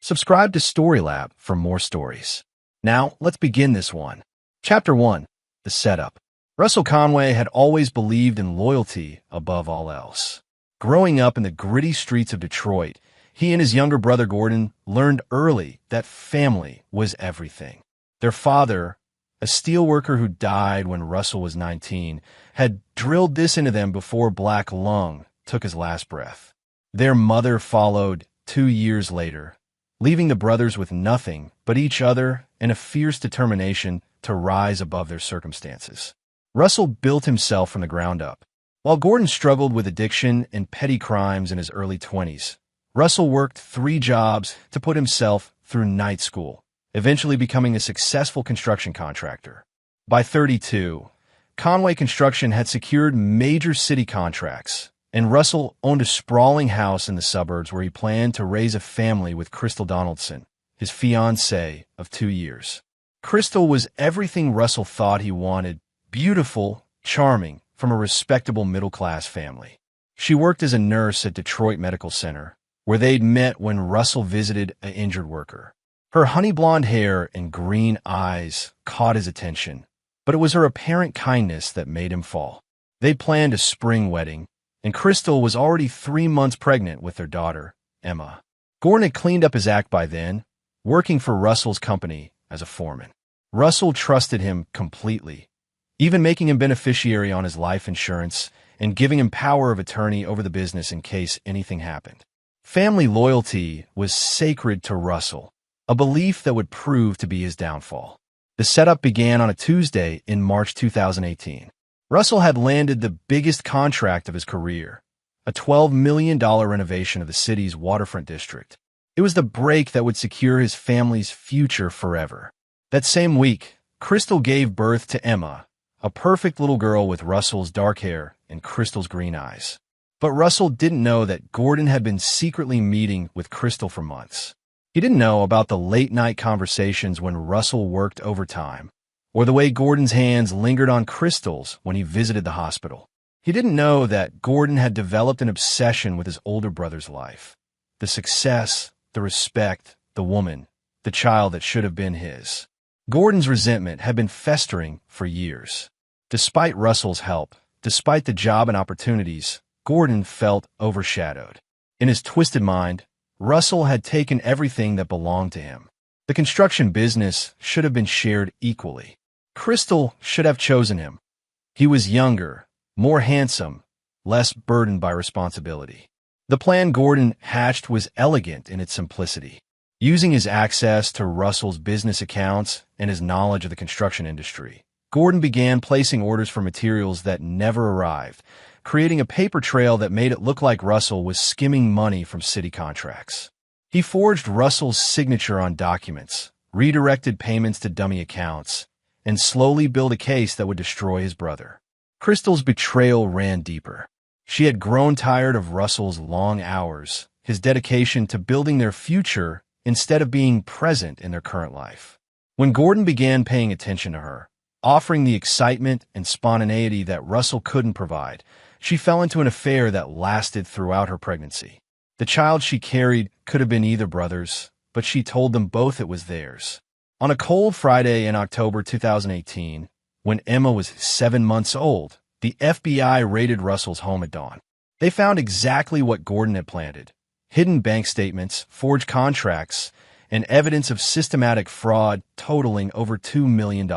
Subscribe to StoryLab for more stories. Now, let's begin this one. Chapter 1. The Setup. Russell Conway had always believed in loyalty above all else. Growing up in the gritty streets of Detroit, he and his younger brother Gordon learned early that family was everything. Their father, a steelworker who died when Russell was 19, had drilled this into them before Black Lung took his last breath. Their mother followed 2 years later, leaving the brothers with nothing but each other and a fierce determination to rise above their circumstances. Russell built himself from the ground up. While Gordon struggled with addiction and petty crimes in his early 20s, Russell worked 3 jobs to put himself through night school, eventually becoming a successful construction contractor. By 32, Conway Construction had secured major city contracts, and Russell owned a sprawling house in the suburbs where he planned to raise a family with Crystal Donaldson, his fiancée of 2 years. Crystal was everything Russell thought he wanted: beautiful, charming, from a respectable middle-class family. She worked as a nurse at Detroit Medical Center, where they'd met when Russell visited an injured worker. Her honey-blonde hair and green eyes caught his attention, but it was her apparent kindness that made him fall. They planned a spring wedding, and Crystal was already 3 months pregnant with their daughter, Emma. Gordon had cleaned up his act by then, working for Russell's company as a foreman. Russell trusted him completely, even making him beneficiary on his life insurance and giving him power of attorney over the business in case anything happened. Family loyalty was sacred to Russell, a belief that would prove to be his downfall. The setup began on a Tuesday in March 2018. Russell had landed the biggest contract of his career, a $12 million renovation of the city's waterfront district. It was the break that would secure his family's future forever. That same week, Crystal gave birth to Emma, a perfect little girl with Russell's dark hair and Crystal's green eyes. But Russell didn't know that Gordon had been secretly meeting with Crystal for months. He didn't know about the late-night conversations when Russell worked overtime, or the way Gordon's hands lingered on Crystal's when he visited the hospital. He didn't know that Gordon had developed an obsession with his older brother's life. The success, the respect, the woman, the child that should have been his. Gordon's resentment had been festering for years. Despite Russell's help, despite the job and opportunities, Gordon felt overshadowed. In his twisted mind, Russell had taken everything that belonged to him. The construction business should have been shared equally. Crystal should have chosen him. He was younger, more handsome, less burdened by responsibility. The plan Gordon hatched was elegant in its simplicity. Using his access to Russell's business accounts and his knowledge of the construction industry, Gordon began placing orders for materials that never arrived, creating a paper trail that made it look like Russell was skimming money from city contracts. He forged Russell's signature on documents, redirected payments to dummy accounts, and slowly built a case that would destroy his brother. Crystal's betrayal ran deeper. She had grown tired of Russell's long hours, his dedication to building their future instead of being present in their current life. When Gordon began paying attention to her, offering the excitement and spontaneity that Russell couldn't provide, she fell into an affair that lasted throughout her pregnancy. The child she carried could have been either brother's, but she told them both it was theirs. On a cold Friday in October 2018, when Emma was 7 months old, the FBI raided Russell's home at dawn. They found exactly what Gordon had planted: hidden bank statements, forged contracts, and evidence of systematic fraud totaling over $2 million.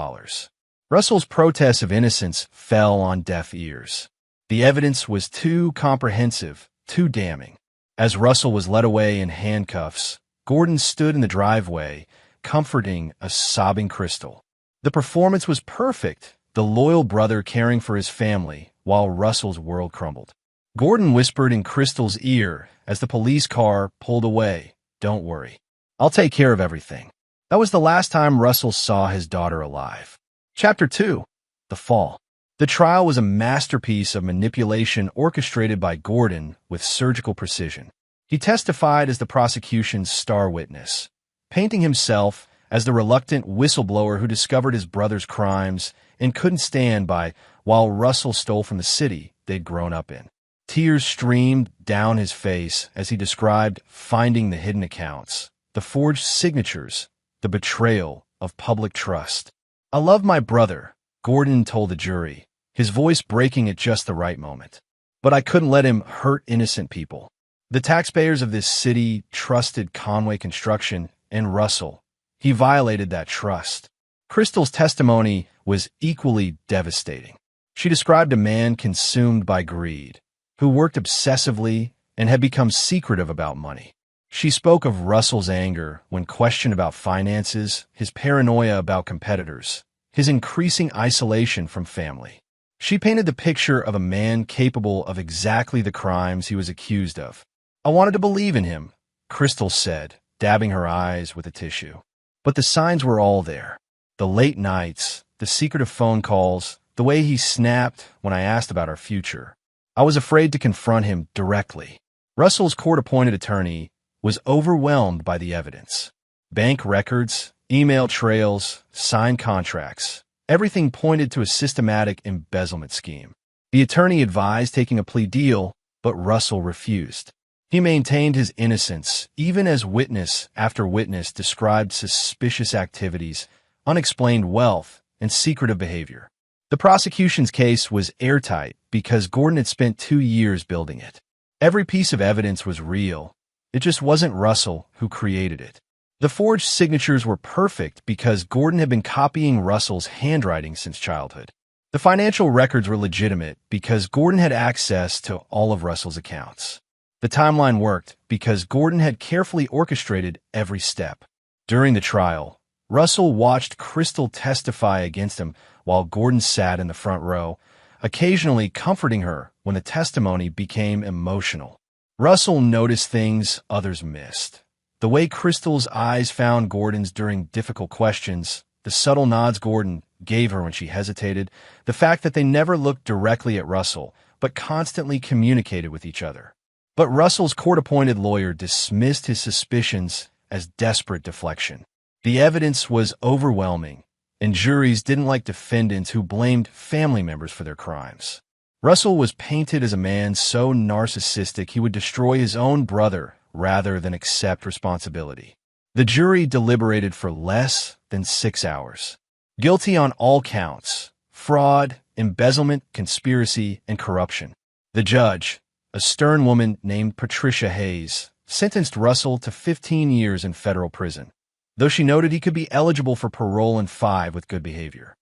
Russell's protests of innocence fell on deaf ears. The evidence was too comprehensive, too damning. As Russell was led away in handcuffs, Gordon stood in the driveway, comforting a sobbing Crystal. The performance was perfect, the loyal brother caring for his family while Russell's world crumbled. Gordon whispered in Crystal's ear as the police car pulled away, "Don't worry. I'll take care of everything." That was the last time Russell saw his daughter alive. Chapter 2. The Fall. The trial was a masterpiece of manipulation orchestrated by Gordon with surgical precision. He testified as the prosecution's star witness, painting himself as the reluctant whistleblower who discovered his brother's crimes and couldn't stand by while Russell stole from the city they'd grown up in. Tears streamed down his face as he described finding the hidden accounts, the forged signatures, the betrayal of public trust. "I love my brother," Gordon told the jury, his voice breaking at just the right moment. "But I couldn't let him hurt innocent people. The taxpayers of this city trusted Conway Construction and Russell. He violated that trust." Crystal's testimony was equally devastating. She described a man consumed by greed, who worked obsessively and had become secretive about money. She spoke of Russell's anger when questioned about finances, his paranoia about competitors, his increasing isolation from family. She painted the picture of a man capable of exactly the crimes he was accused of. "I wanted to believe in him," Crystal said, dabbing her eyes with a tissue. But the signs were all there. The late nights, the secretive phone calls, the way he snapped when I asked about our future. I was afraid to confront him directly. Russell's court-appointed attorney was overwhelmed by the evidence. Bank records, email trails, signed contracts. Everything pointed to a systematic embezzlement scheme. The attorney advised taking a plea deal, but Russell refused. He maintained his innocence, even as witness after witness described suspicious activities, unexplained wealth, and secretive behavior. The prosecution's case was airtight because Gordon had spent 2 years building it. Every piece of evidence was real. It just wasn't Russell who created it. The forged signatures were perfect because Gordon had been copying Russell's handwriting since childhood. The financial records were legitimate because Gordon had access to all of Russell's accounts. The timeline worked because Gordon had carefully orchestrated every step. During the trial, Russell watched Crystal testify against him while Gordon sat in the front row, occasionally comforting her when the testimony became emotional. Russell noticed things others missed. The way Crystal's eyes found Gordon's during difficult questions, the subtle nods Gordon gave her when she hesitated, the fact that they never looked directly at Russell, but constantly communicated with each other. But Russell's court-appointed lawyer dismissed his suspicions as desperate deflection. The evidence was overwhelming, and juries didn't like defendants who blamed family members for their crimes. Russell was painted as a man so narcissistic he would destroy his own brother rather than accept responsibility. The jury deliberated for less than 6 hours. Guilty on all counts: fraud, embezzlement, conspiracy, and corruption. The judge, a stern woman named Patricia Hayes, sentenced Russell to 15 years in federal prison, though she noted he could be eligible for parole in 5 with good behavior.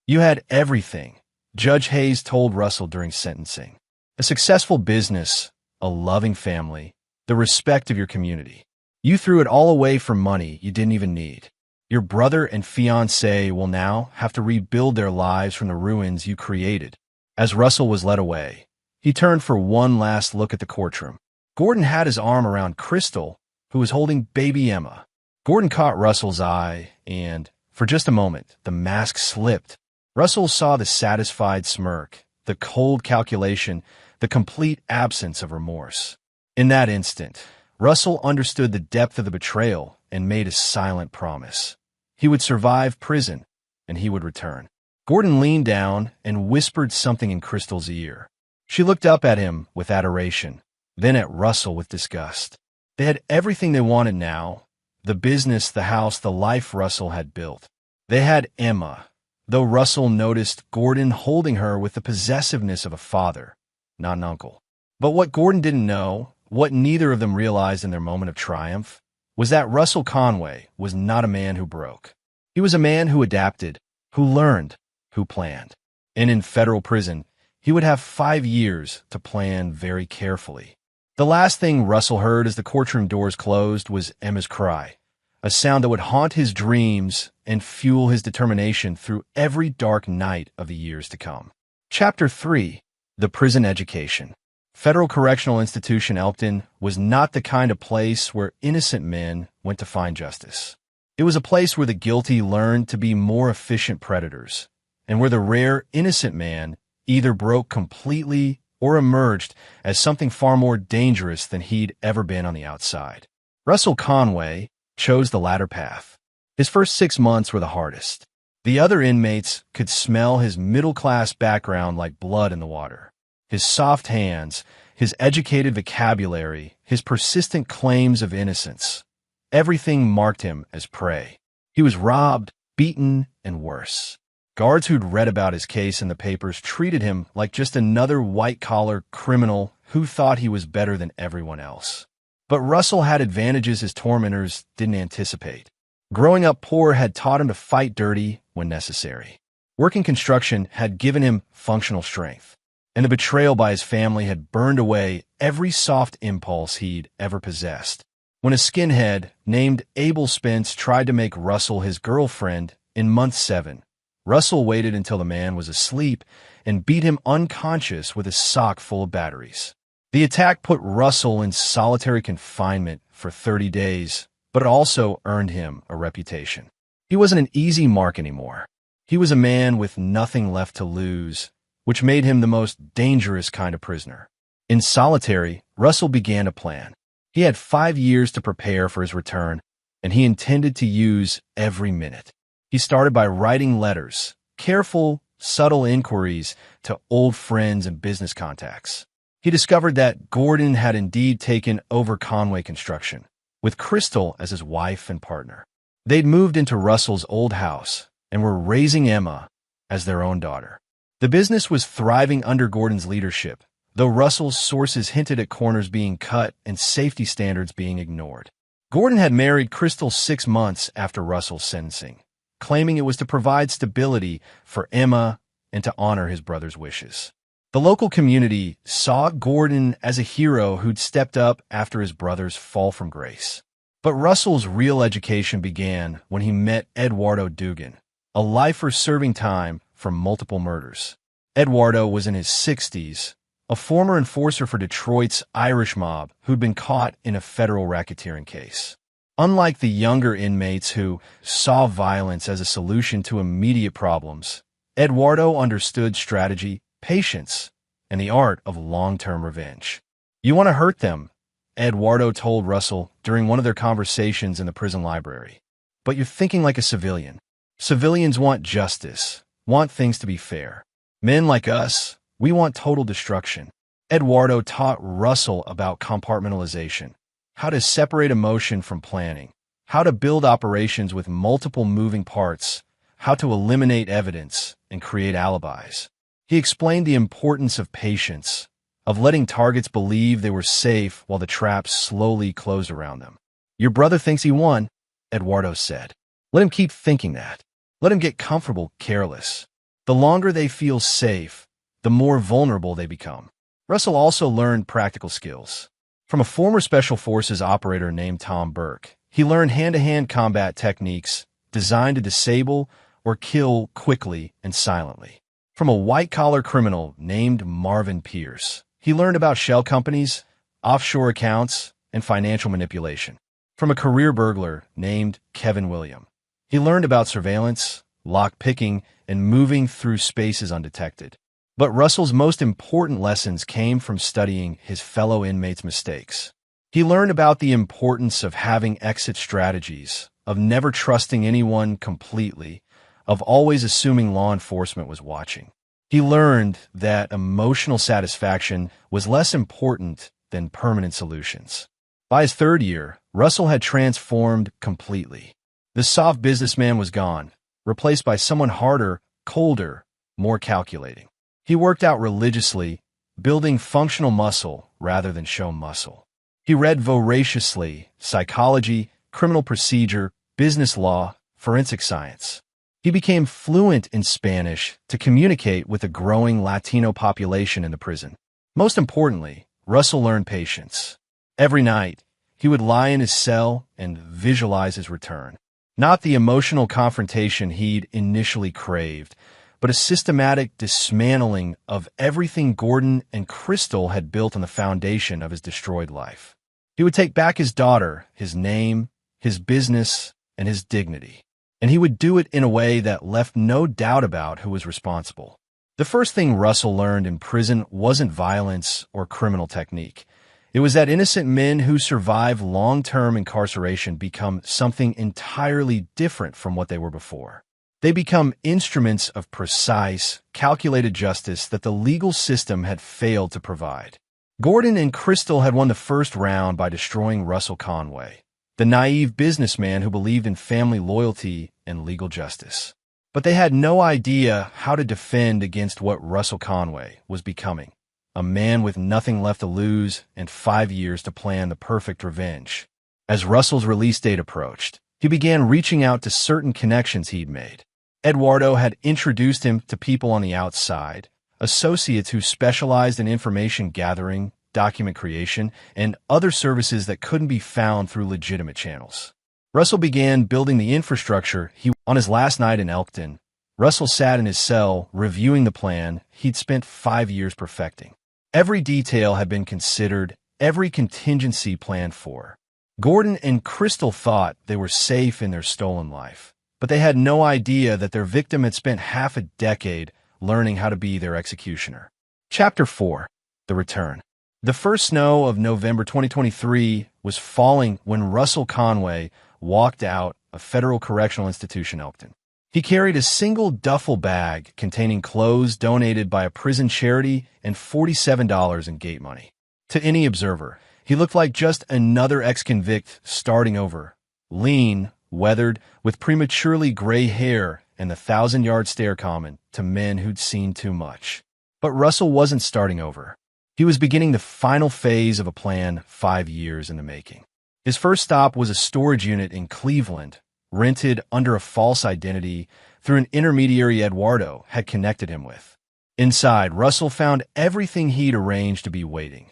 "You had everything," Judge Hayes told Russell during sentencing. "A successful business, a loving family, the respect of your community. You threw it all away for money you didn't even need. Your brother and fiancée will now have to rebuild their lives from the ruins you created." As Russell was led away, he turned for one last look at the courtroom. Gordon had his arm around Crystal, who was holding baby Emma. Gordon caught Russell's eye, and, for just a moment, the mask slipped. Russell saw the satisfied smirk, the cold calculation, the complete absence of remorse. In that instant, Russell understood the depth of the betrayal and made a silent promise. He would survive prison, and he would return. Gordon leaned down and whispered something in Crystal's ear. She looked up at him with adoration, then at Russell with disgust. They had everything they wanted now: the business, the house, the life Russell had built. They had Emma, though Russell noticed Gordon holding her with the possessiveness of a father, not an uncle. But what Gordon didn't know, what neither of them realized in their moment of triumph, was that Russell Conway was not a man who broke. He was a man who adapted, who learned, who planned. And in federal prison, he would have 5 years to plan very carefully. The last thing Russell heard as the courtroom doors closed was Emma's cry, a sound that would haunt his dreams and fuel his determination through every dark night of the years to come. Chapter 3: The Prison Education. Federal Correctional Institution Elkton was not the kind of place where innocent men went to find justice. It was a place where the guilty learned to be more efficient predators, and where the rare innocent man either broke completely or emerged as something far more dangerous than he'd ever been on the outside. Russell Conway chose the latter path. His first 6 months were the hardest. The other inmates could smell his middle-class background like blood in the water. His soft hands, his educated vocabulary, his persistent claims of innocence. Everything marked him as prey. He was robbed, beaten, and worse. Guards who'd read about his case in the papers treated him like just another white-collar criminal who thought he was better than everyone else. But Russell had advantages his tormentors didn't anticipate. Growing up poor had taught him to fight dirty when necessary. Working construction had given him functional strength, and the betrayal by his family had burned away every soft impulse he'd ever possessed. When a skinhead named Abel Spence tried to make Russell his girlfriend in month 7, Russell waited until the man was asleep and beat him unconscious with a sock full of batteries. The attack put Russell in solitary confinement for 30 days, but it also earned him a reputation. He wasn't an easy mark anymore. He was a man with nothing left to lose, which made him the most dangerous kind of prisoner. In solitary, Russell began a plan. He had 5 years to prepare for his return, and he intended to use every minute. He started by writing letters, careful, subtle inquiries to old friends and business contacts. He discovered that Gordon had indeed taken over Conway Construction, with Crystal as his wife and partner. They'd moved into Russell's old house and were raising Emma as their own daughter. The business was thriving under Gordon's leadership, though Russell's sources hinted at corners being cut and safety standards being ignored. Gordon had married Crystal 6 months after Russell's sentencing, claiming it was to provide stability for Emma and to honor his brother's wishes. The local community saw Gordon as a hero who'd stepped up after his brother's fall from grace. But Russell's real education began when he met Eduardo Dugan, a lifer serving time for multiple murders. Eduardo was in his 60s, a former enforcer for Detroit's Irish mob who'd been caught in a federal racketeering case. Unlike the younger inmates who saw violence as a solution to immediate problems, Eduardo understood strategy, patience, and the art of long-term revenge. "You want to hurt them," Eduardo told Russell during one of their conversations in the prison library. "But you're thinking like a civilian. Civilians want justice, want things to be fair. Men like us, we want total destruction." Eduardo taught Russell about compartmentalization, how to separate emotion from planning, how to build operations with multiple moving parts, how to eliminate evidence and create alibis. He explained the importance of patience, of letting targets believe they were safe while the traps slowly closed around them. "Your brother thinks he won," Eduardo said. "Let him keep thinking that. Let him get comfortable, careless. The longer they feel safe, the more vulnerable they become." Russell also learned practical skills. From a former Special Forces operator named Tom Burke, he learned hand-to-hand combat techniques designed to disable or kill quickly and silently. From a white-collar criminal named Marvin Pierce, he learned about shell companies, offshore accounts, and financial manipulation. From a career burglar named Kevin William, he learned about surveillance, lock-picking, and moving through spaces undetected. But Russell's most important lessons came from studying his fellow inmates' mistakes. He learned about the importance of having exit strategies, of never trusting anyone completely, of always assuming law enforcement was watching. He learned that emotional satisfaction was less important than permanent solutions. By his 3rd year, Russell had transformed completely. The soft businessman was gone, replaced by someone harder, colder, more calculating. He worked out religiously, building functional muscle rather than show muscle. He read voraciously, psychology, criminal procedure, business law, forensic science. He became fluent in Spanish to communicate with the growing Latino population in the prison. Most importantly, Russell learned patience. Every night, he would lie in his cell and visualize his return. Not the emotional confrontation he'd initially craved, but a systematic dismantling of everything Gordon and Crystal had built on the foundation of his destroyed life. He would take back his daughter, his name, his business, and his dignity. And he would do it in a way that left no doubt about who was responsible. The first thing Russell learned in prison wasn't violence or criminal technique. It was that innocent men who survive long-term incarceration become something entirely different from what they were before. They become instruments of precise, calculated justice that the legal system had failed to provide. Gordon and Crystal had won the first round by destroying Russell Conway. the naive businessman who believed in family loyalty and legal justice. But they had no idea how to defend against what Russell Conway was becoming, a man with nothing left to lose and 5 years to plan the perfect revenge. As Russell's release date approached, he began reaching out to certain connections he'd made. Eduardo had introduced him to people on the outside, associates who specialized in information gathering, document creation, and other services that couldn't be found through legitimate channels. Russell began building the infrastructure. On his last night in Elkton, Russell sat in his cell reviewing the plan he'd spent 5 years perfecting. Every detail had been considered, every contingency planned for. Gordon and Crystal thought they were safe in their stolen life, but they had no idea that their victim had spent half a decade learning how to be their executioner. Chapter 4. The Return. The first snow of November 2023 was falling when Russell Conway walked out of Federal Correctional Institution Elkton. He carried a single duffel bag containing clothes donated by a prison charity and $47 in gate money. To any observer, he looked like just another ex-convict starting over, lean, weathered, with prematurely gray hair and the 1,000-yard stare common to men who'd seen too much. But Russell wasn't starting over. He was beginning the final phase of a plan 5 years in the making. His first stop was a storage unit in Cleveland, rented under a false identity through an intermediary Eduardo had connected him with. Inside, Russell found everything he'd arranged to be waiting.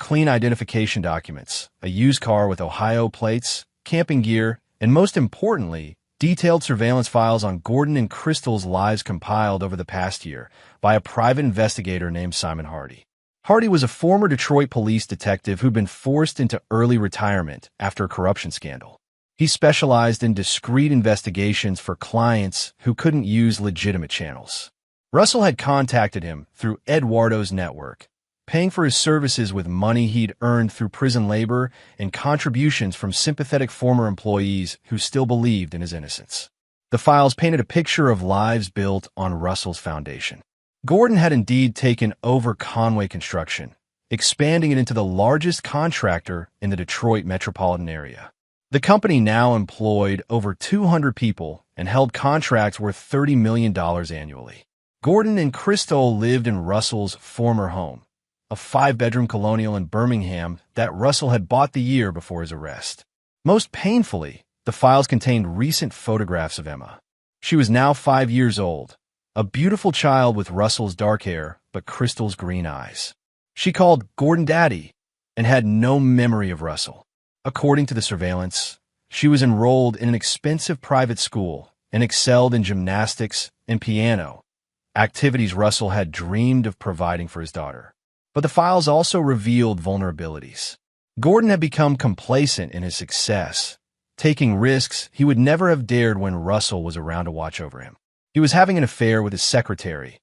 Clean identification documents, a used car with Ohio plates, camping gear, and most importantly, detailed surveillance files on Gordon and Crystal's lives compiled over the past year by a private investigator named Simon Hardy. Hardy was a former Detroit police detective who'd been forced into early retirement after a corruption scandal. He specialized in discreet investigations for clients who couldn't use legitimate channels. Russell had contacted him through Eduardo's network, paying for his services with money he'd earned through prison labor and contributions from sympathetic former employees who still believed in his innocence. The files painted a picture of lives built on Russell's foundation. Gordon had indeed taken over Conway Construction, expanding it into the largest contractor in the Detroit metropolitan area. The company now employed over 200 people and held contracts worth $30 million annually. Gordon and Crystal lived in Russell's former home, a 5-bedroom colonial in Birmingham that Russell had bought the year before his arrest. Most painfully, the files contained recent photographs of Emma. She was now 5 years old, a beautiful child with Russell's dark hair but Crystal's green eyes. She called Gordon Daddy and had no memory of Russell. According to the surveillance, she was enrolled in an expensive private school and excelled in gymnastics and piano, activities Russell had dreamed of providing for his daughter. But the files also revealed vulnerabilities. Gordon had become complacent in his success, taking risks he would never have dared when Russell was around to watch over him. He was having an affair with his secretary,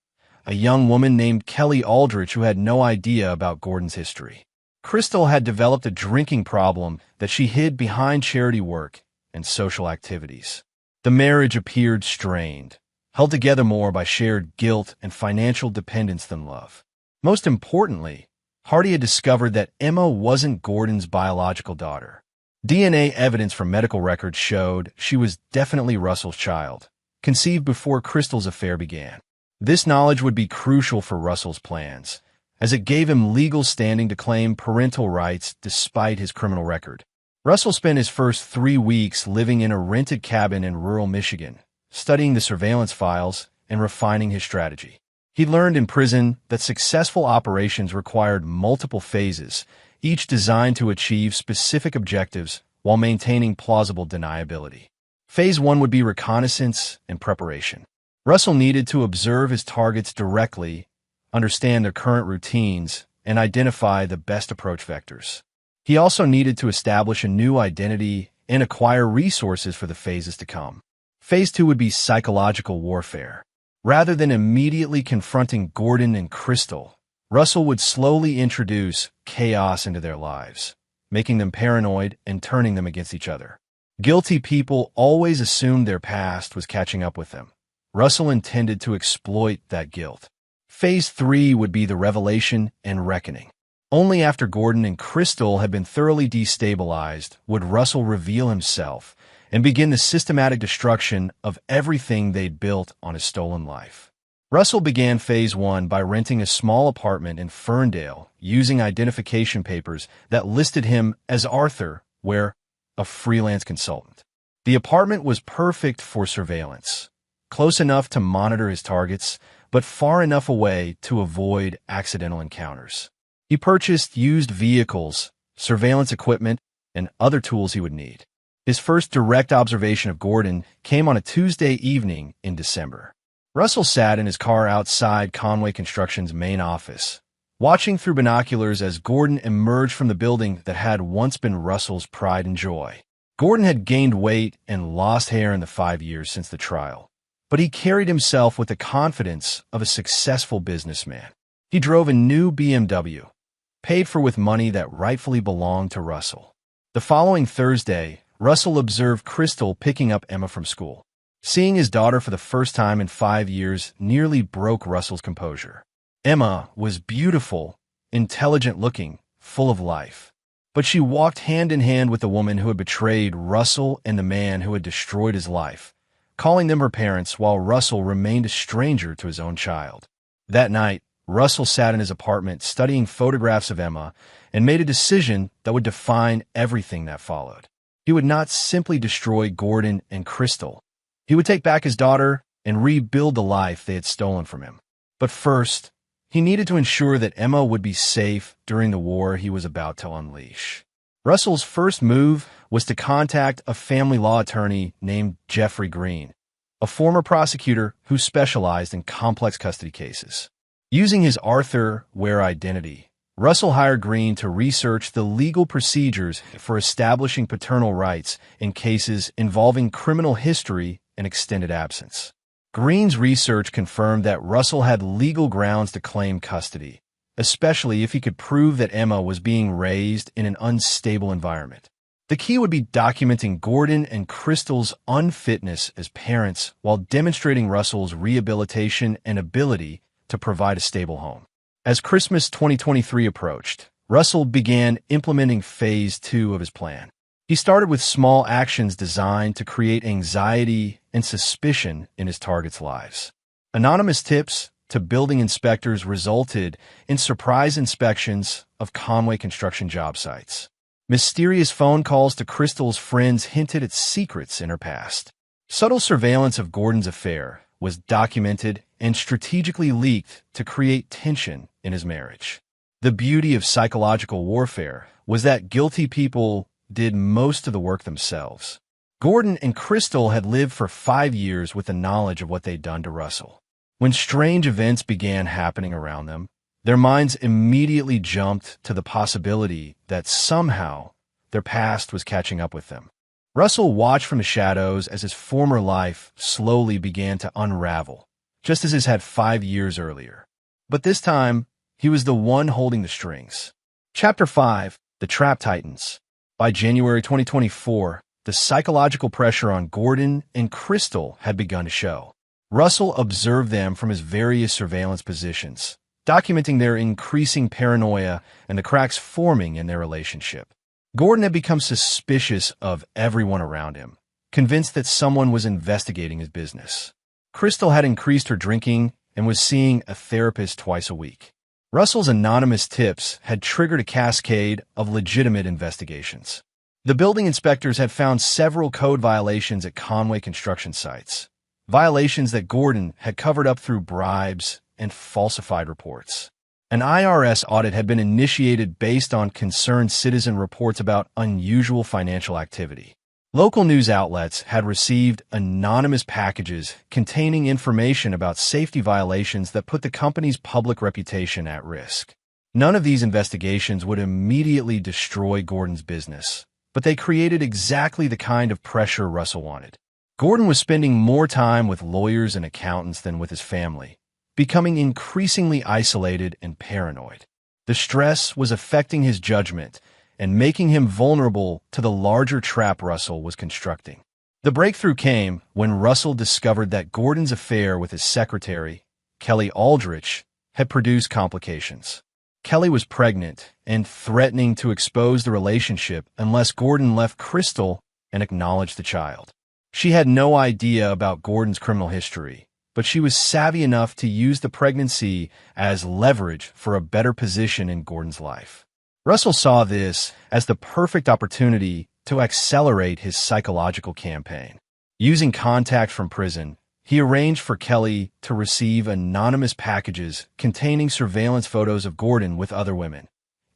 a young woman named Kelly Aldrich who had no idea about Gordon's history. Crystal had developed a drinking problem that she hid behind charity work and social activities. The marriage appeared strained, held together more by shared guilt and financial dependence than love. Most importantly, Hardy had discovered that Emma wasn't Gordon's biological daughter. DNA evidence from medical records showed she was definitely Russell's child, conceived before Crystal's affair began. This knowledge would be crucial for Russell's plans, as it gave him legal standing to claim parental rights despite his criminal record. Russell spent his first 3 weeks living in a rented cabin in rural Michigan, studying the surveillance files and refining his strategy. He learned in prison that successful operations required multiple phases, each designed to achieve specific objectives while maintaining plausible deniability. Phase 1 would be reconnaissance and preparation. Russell needed to observe his targets directly, understand their current routines, and identify the best approach vectors. He also needed to establish a new identity and acquire resources for the phases to come. Phase 2 would be psychological warfare. Rather than immediately confronting Gordon and Crystal, Russell would slowly introduce chaos into their lives, making them paranoid and turning them against each other. Guilty people always assumed their past was catching up with them. Russell intended to exploit that guilt. Phase 3 would be the revelation and reckoning. Only after Gordon and Crystal had been thoroughly destabilized would Russell reveal himself and begin the systematic destruction of everything they'd built on his stolen life. Russell began Phase 1 by renting a small apartment in Ferndale using identification papers that listed him as Arthur Ware, a freelance consultant. The apartment was perfect for surveillance, close enough to monitor his targets, but far enough away to avoid accidental encounters. He purchased used vehicles, surveillance equipment, and other tools he would need. His first direct observation of Gordon came on a Tuesday evening in December. Russell sat in his car outside Conway Construction's main office, watching through binoculars as Gordon emerged from the building that had once been Russell's pride and joy. Gordon had gained weight and lost hair in the 5 years since the trial, but he carried himself with the confidence of a successful businessman. He drove a new BMW, paid for with money that rightfully belonged to Russell. The following Thursday, Russell observed Crystal picking up Emma from school. Seeing his daughter for the first time in 5 years nearly broke Russell's composure. Emma was beautiful, intelligent-looking, full of life. But she walked hand in hand with the woman who had betrayed Russell and the man who had destroyed his life, calling them her parents while Russell remained a stranger to his own child. That night, Russell sat in his apartment studying photographs of Emma and made a decision that would define everything that followed. He would not simply destroy Gordon and Crystal. He would take back his daughter and rebuild the life they had stolen from him. But first, he needed to ensure that Emma would be safe during the war he was about to unleash. Russell's first move was to contact a family law attorney named Jeffrey Green, a former prosecutor who specialized in complex custody cases. Using his Arthur Ware identity, Russell hired Green to research the legal procedures for establishing paternal rights in cases involving criminal history and extended absence. Green's research confirmed that Russell had legal grounds to claim custody, especially if he could prove that Emma was being raised in an unstable environment. The key would be documenting Gordon and Crystal's unfitness as parents while demonstrating Russell's rehabilitation and ability to provide a stable home. As Christmas 2023 approached, Russell began implementing Phase 2 of his plan. He started with small actions designed to create anxiety and suspicion in his targets' lives. Anonymous tips to building inspectors resulted in surprise inspections of Conway Construction job sites. Mysterious phone calls to Crystal's friends hinted at secrets in her past. Subtle surveillance of Gordon's affair was documented and strategically leaked to create tension in his marriage. The beauty of psychological warfare was that guilty people did most of the work themselves. Gordon and Crystal had lived for 5 years with the knowledge of what they'd done to Russell. When strange events began happening around them, their minds immediately jumped to the possibility that somehow their past was catching up with them. Russell watched from the shadows as his former life slowly began to unravel, just as his had 5 years earlier. But this time, he was the one holding the strings. Chapter 5, The Trap Titans. By January 2024, the psychological pressure on Gordon and Crystal had begun to show. Russell observed them from his various surveillance positions, documenting their increasing paranoia and the cracks forming in their relationship. Gordon had become suspicious of everyone around him, convinced that someone was investigating his business. Crystal had increased her drinking and was seeing a therapist twice a week. Russell's anonymous tips had triggered a cascade of legitimate investigations. The building inspectors had found several code violations at Conway Construction sites, violations that Gordon had covered up through bribes and falsified reports. An IRS audit had been initiated based on concerned citizen reports about unusual financial activity. Local news outlets had received anonymous packages containing information about safety violations that put the company's public reputation at risk. None of these investigations would immediately destroy Gordon's business, but they created exactly the kind of pressure Russell wanted. Gordon was spending more time with lawyers and accountants than with his family, becoming increasingly isolated and paranoid. The stress was affecting his judgment and making him vulnerable to the larger trap Russell was constructing. The breakthrough came when Russell discovered that Gordon's affair with his secretary, Kelly Aldrich, had produced complications. Kelly was pregnant and threatening to expose the relationship unless Gordon left Crystal and acknowledged the child. She had no idea about Gordon's criminal history, but she was savvy enough to use the pregnancy as leverage for a better position in Gordon's life. Russell saw this as the perfect opportunity to accelerate his psychological campaign. Using contacts from prison, he arranged for Kelly to receive anonymous packages containing surveillance photos of Gordon with other women,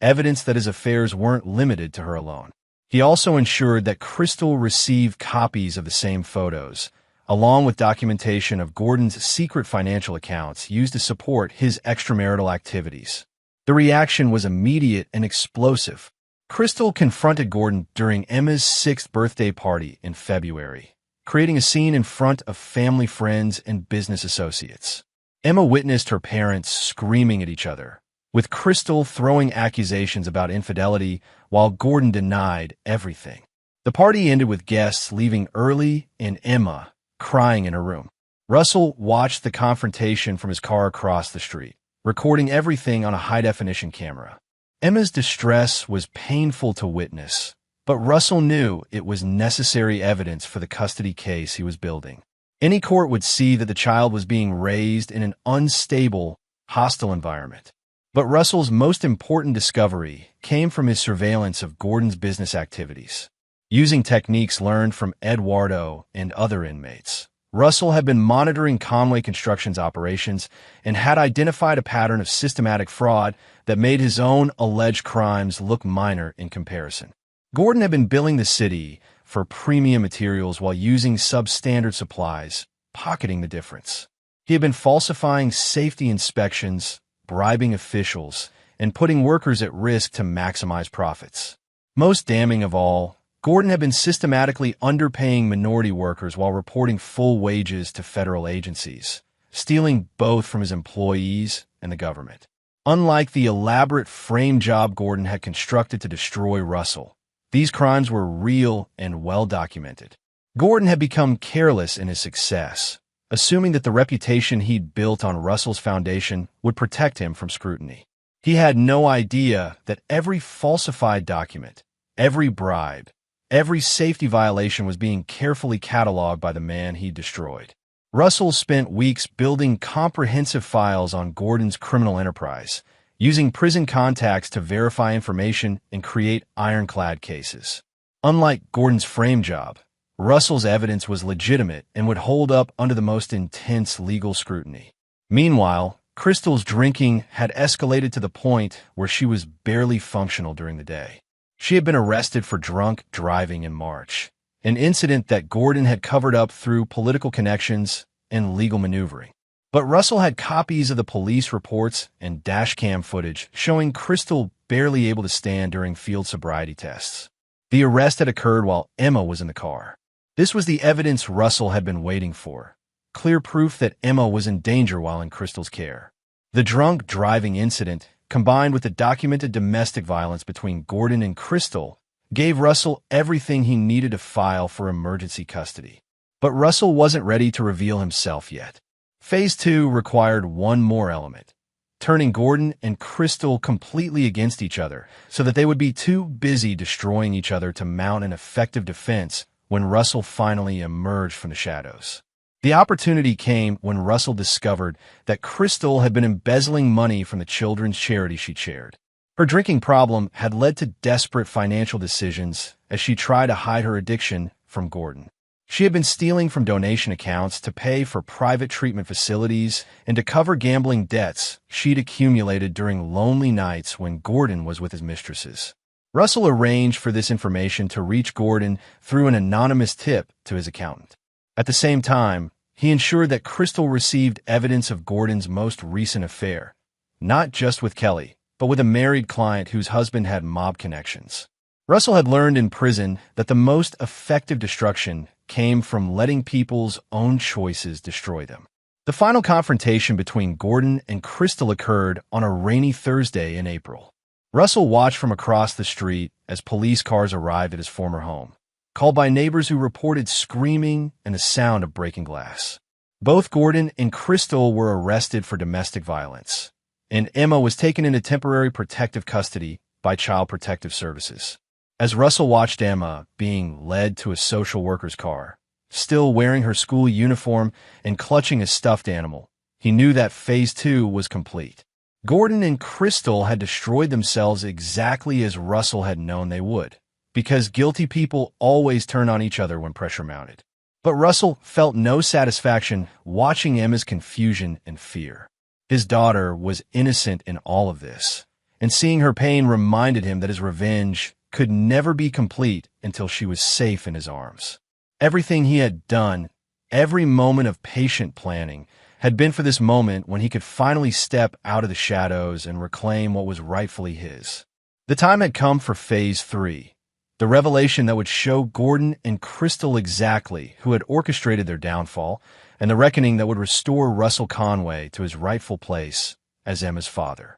evidence that his affairs weren't limited to her alone. He also ensured that Crystal received copies of the same photos, along with documentation of Gordon's secret financial accounts used to support his extramarital activities. The reaction was immediate and explosive. Crystal confronted Gordon during Emma's 6th birthday party in February, creating a scene in front of family, friends, and business associates. Emma witnessed her parents screaming at each other, with Crystal throwing accusations about infidelity while Gordon denied everything. The party ended with guests leaving early and Emma crying in her room. Russell watched the confrontation from his car across the street, recording everything on a high-definition camera. Emma's distress was painful to witness, but Russell knew it was necessary evidence for the custody case he was building. Any court would see that the child was being raised in an unstable, hostile environment. But Russell's most important discovery came from his surveillance of Gordon's business activities. Using techniques learned from Eduardo and other inmates, Russell had been monitoring Conway Construction's operations and had identified a pattern of systematic fraud that made his own alleged crimes look minor in comparison. Gordon had been billing the city for premium materials while using substandard supplies, pocketing the difference. He had been falsifying safety inspections, bribing officials, and putting workers at risk to maximize profits. Most damning of all, Gordon had been systematically underpaying minority workers while reporting full wages to federal agencies, stealing both from his employees and the government. Unlike the elaborate frame job Gordon had constructed to destroy Russell, these crimes were real and well documented. Gordon had become careless in his success, assuming that the reputation he'd built on Russell's foundation would protect him from scrutiny. He had no idea that every falsified document, every bribe, every safety violation was being carefully cataloged by the man he destroyed. Russell spent weeks building comprehensive files on Gordon's criminal enterprise, using prison contacts to verify information and create ironclad cases. Unlike Gordon's frame job, Russell's evidence was legitimate and would hold up under the most intense legal scrutiny. Meanwhile, Crystal's drinking had escalated to the point where she was barely functional during the day. She had been arrested for drunk driving in March, an incident that Gordon had covered up through political connections and legal maneuvering. But Russell had copies of the police reports and dashcam footage showing Crystal barely able to stand during field sobriety tests. The arrest had occurred while Emma was in the car. This was the evidence Russell had been waiting for, clear proof that Emma was in danger while in Crystal's care. The drunk driving incident, combined with the documented domestic violence between Gordon and Crystal, gave Russell everything he needed to file for emergency custody. But Russell wasn't ready to reveal himself yet. Phase 2 required one more element, turning Gordon and Crystal completely against each other so that they would be too busy destroying each other to mount an effective defense when Russell finally emerged from the shadows. The opportunity came when Russell discovered that Crystal had been embezzling money from the children's charity she chaired. Her drinking problem had led to desperate financial decisions as she tried to hide her addiction from Gordon. She had been stealing from donation accounts to pay for private treatment facilities and to cover gambling debts she'd accumulated during lonely nights when Gordon was with his mistresses. Russell arranged for this information to reach Gordon through an anonymous tip to his accountant. At the same time, he ensured that Crystal received evidence of Gordon's most recent affair, not just with Kelly, but with a married client whose husband had mob connections. Russell had learned in prison that the most effective destruction came from letting people's own choices destroy them. The final confrontation between Gordon and Crystal occurred on a rainy Thursday in April. Russell watched from across the street as police cars arrived at his former home, called by neighbors who reported screaming and the sound of breaking glass. Both Gordon and Crystal were arrested for domestic violence, and Emma was taken into temporary protective custody by Child Protective Services. As Russell watched Emma being led to a social worker's car, still wearing her school uniform and clutching a stuffed animal, he knew that Phase 2 was complete. Gordon and Crystal had destroyed themselves exactly as Russell had known they would, because guilty people always turn on each other when pressure mounted. But Russell felt no satisfaction watching Emma's confusion and fear. His daughter was innocent in all of this, and seeing her pain reminded him that his revenge could never be complete until she was safe in his arms. Everything he had done, every moment of patient planning, had been for this moment when he could finally step out of the shadows and reclaim what was rightfully his. The time had come for Phase 3, the revelation that would show Gordon and Crystal exactly who had orchestrated their downfall, and the reckoning that would restore Russell Conway to his rightful place as Emma's father.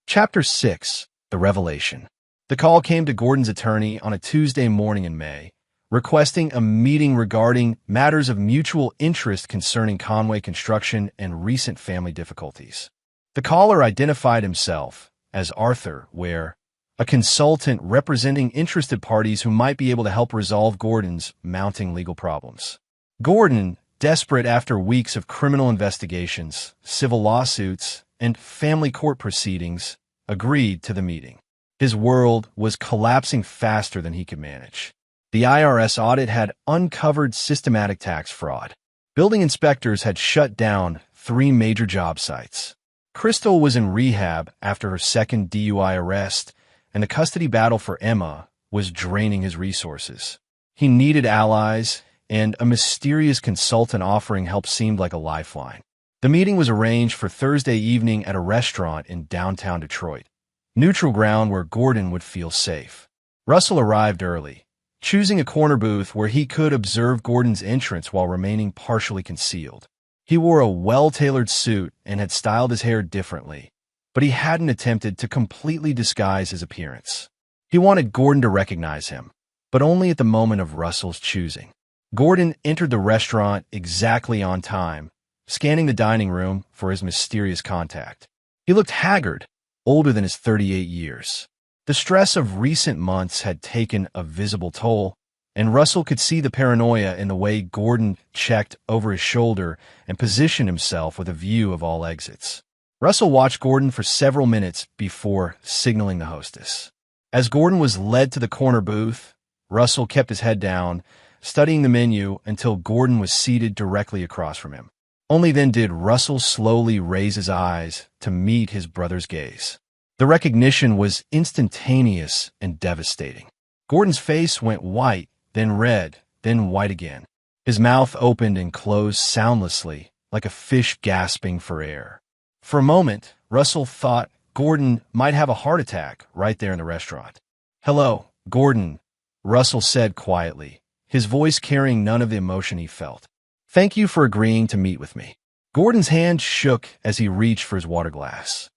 Chapter 6. The Revelation. The call came to Gordon's attorney on a Tuesday morning in May, requesting a meeting regarding matters of mutual interest concerning Conway construction and recent family difficulties. The caller identified himself as Arthur Ware, a consultant representing interested parties who might be able to help resolve Gordon's mounting legal problems. Gordon, desperate after weeks of criminal investigations, civil lawsuits, and family court proceedings, agreed to the meeting. His world was collapsing faster than he could manage. The IRS audit had uncovered systematic tax fraud. Building inspectors had shut down 3 major job sites. Crystal was in rehab after her second DUI arrest, and the custody battle for Emma was draining his resources. He needed allies, and a mysterious consultant offering help seemed like a lifeline. The meeting was arranged for Thursday evening at a restaurant in downtown Detroit, neutral ground where Gordon would feel safe. Russell arrived early, choosing a corner booth where he could observe Gordon's entrance while remaining partially concealed. He wore a well-tailored suit and had styled his hair differently, but he hadn't attempted to completely disguise his appearance. He wanted Gordon to recognize him, but only at the moment of Russell's choosing. Gordon entered the restaurant exactly on time, scanning the dining room for his mysterious contact. He looked haggard, older than his 38 years. The stress of recent months had taken a visible toll, and Russell could see the paranoia in the way Gordon checked over his shoulder and positioned himself with a view of all exits. Russell watched Gordon for several minutes before signaling the hostess. As Gordon was led to the corner booth, Russell kept his head down, studying the menu until Gordon was seated directly across from him. Only then did Russell slowly raise his eyes to meet his brother's gaze. The recognition was instantaneous and devastating. Gordon's face went white, then red, then white again. His mouth opened and closed soundlessly, like a fish gasping for air. For a moment, Russell thought Gordon might have a heart attack right there in the restaurant. "Hello, Gordon," Russell said quietly, his voice carrying none of the emotion he felt. "Thank you for agreeing to meet with me." Gordon's hand shook as he reached for his water glass.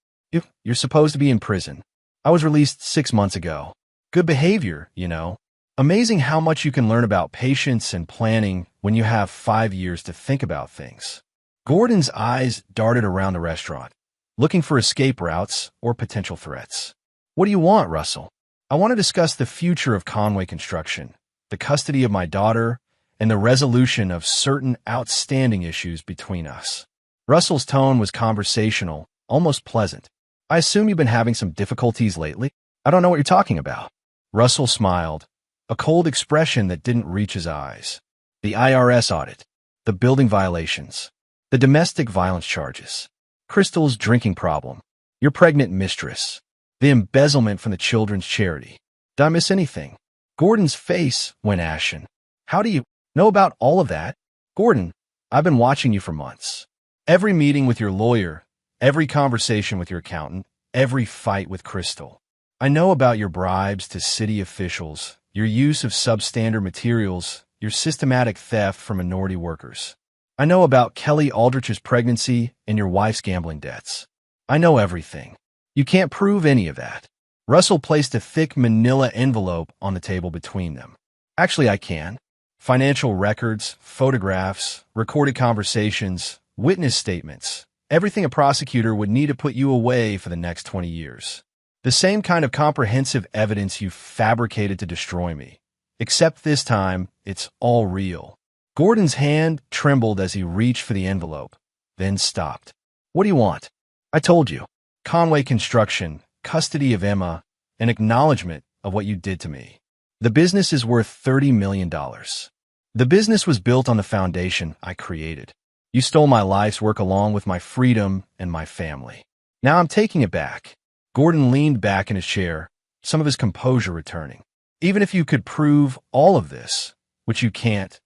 You're supposed to be in prison. I was released 6 months ago. Good behavior, you know. Amazing how much you can learn about patience and planning when you have 5 years to think about things. Gordon's eyes darted around the restaurant, looking for escape routes or potential threats. "What do you want, Russell?" "I want to discuss the future of Conway Construction, the custody of my daughter, and the resolution of certain outstanding issues between us." Russell's tone was conversational, almost pleasant. "I assume you've been having some difficulties lately?" "I don't know what you're talking about." Russell smiled, a cold expression that didn't reach his eyes. "The IRS audit, the building violations, the domestic violence charges, Crystal's drinking problem, your pregnant mistress, the embezzlement from the children's charity. Did I miss anything?" Gordon's face went ashen. "How do you know about all of that?" "Gordon, I've been watching you for months. Every meeting with your lawyer, every conversation with your accountant, every fight with Crystal. I know about your bribes to city officials, your use of substandard materials, your systematic theft from minority workers. I know about Kelly Aldrich's pregnancy and your wife's gambling debts. I know everything. You can't prove any of that." Russell placed a thick manila envelope on the table between them. "Actually, I can. Financial records, photographs, recorded conversations, witness statements. everything a prosecutor would need to put you away for the next 20 years. The same kind of comprehensive evidence you fabricated to destroy me. Except this time, it's all real. Gordon's hand trembled as he reached for the envelope, then stopped. What do you want? I told you. Conway Construction, custody of Emma, an acknowledgement of what you did to me. The business is worth $30 million. The business was built on the foundation I created. You stole my life's work along with my freedom and my family. Now I'm taking it back. Gordon leaned back in his chair, some of his composure returning. Even if you could prove all of this, which you can't,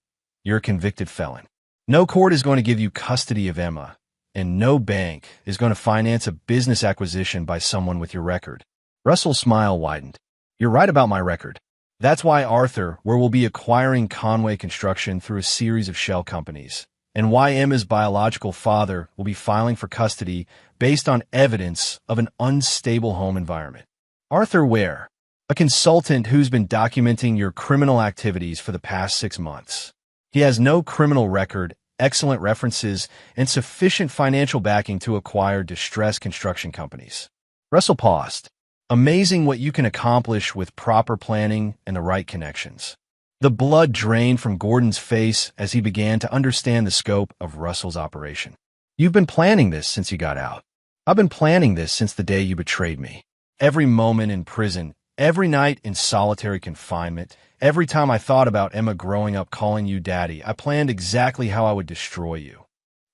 you're a convicted felon. No court is going to give you custody of Emma, and no bank is going to finance a business acquisition by someone with your record. Russell's smile widened. You're right about my record. That's why Arthur, where we'll be acquiring Conway Construction through a series of shell companies, and why Emma's biological father will be filing for custody based on evidence of an unstable home environment. Arthur Ware, a consultant who's been documenting your criminal activities for the past 6 months. He has no criminal record, excellent references, and sufficient financial backing to acquire distressed construction companies. Russell paused. Amazing what you can accomplish with proper planning and the right connections. The blood drained from Gordon's face as he began to understand the scope of Russell's operation. You've been planning this since you got out. I've been planning this since the day you betrayed me. Every moment in prison, every night in solitary confinement, every time I thought about Emma growing up calling you daddy, I planned exactly how I would destroy you.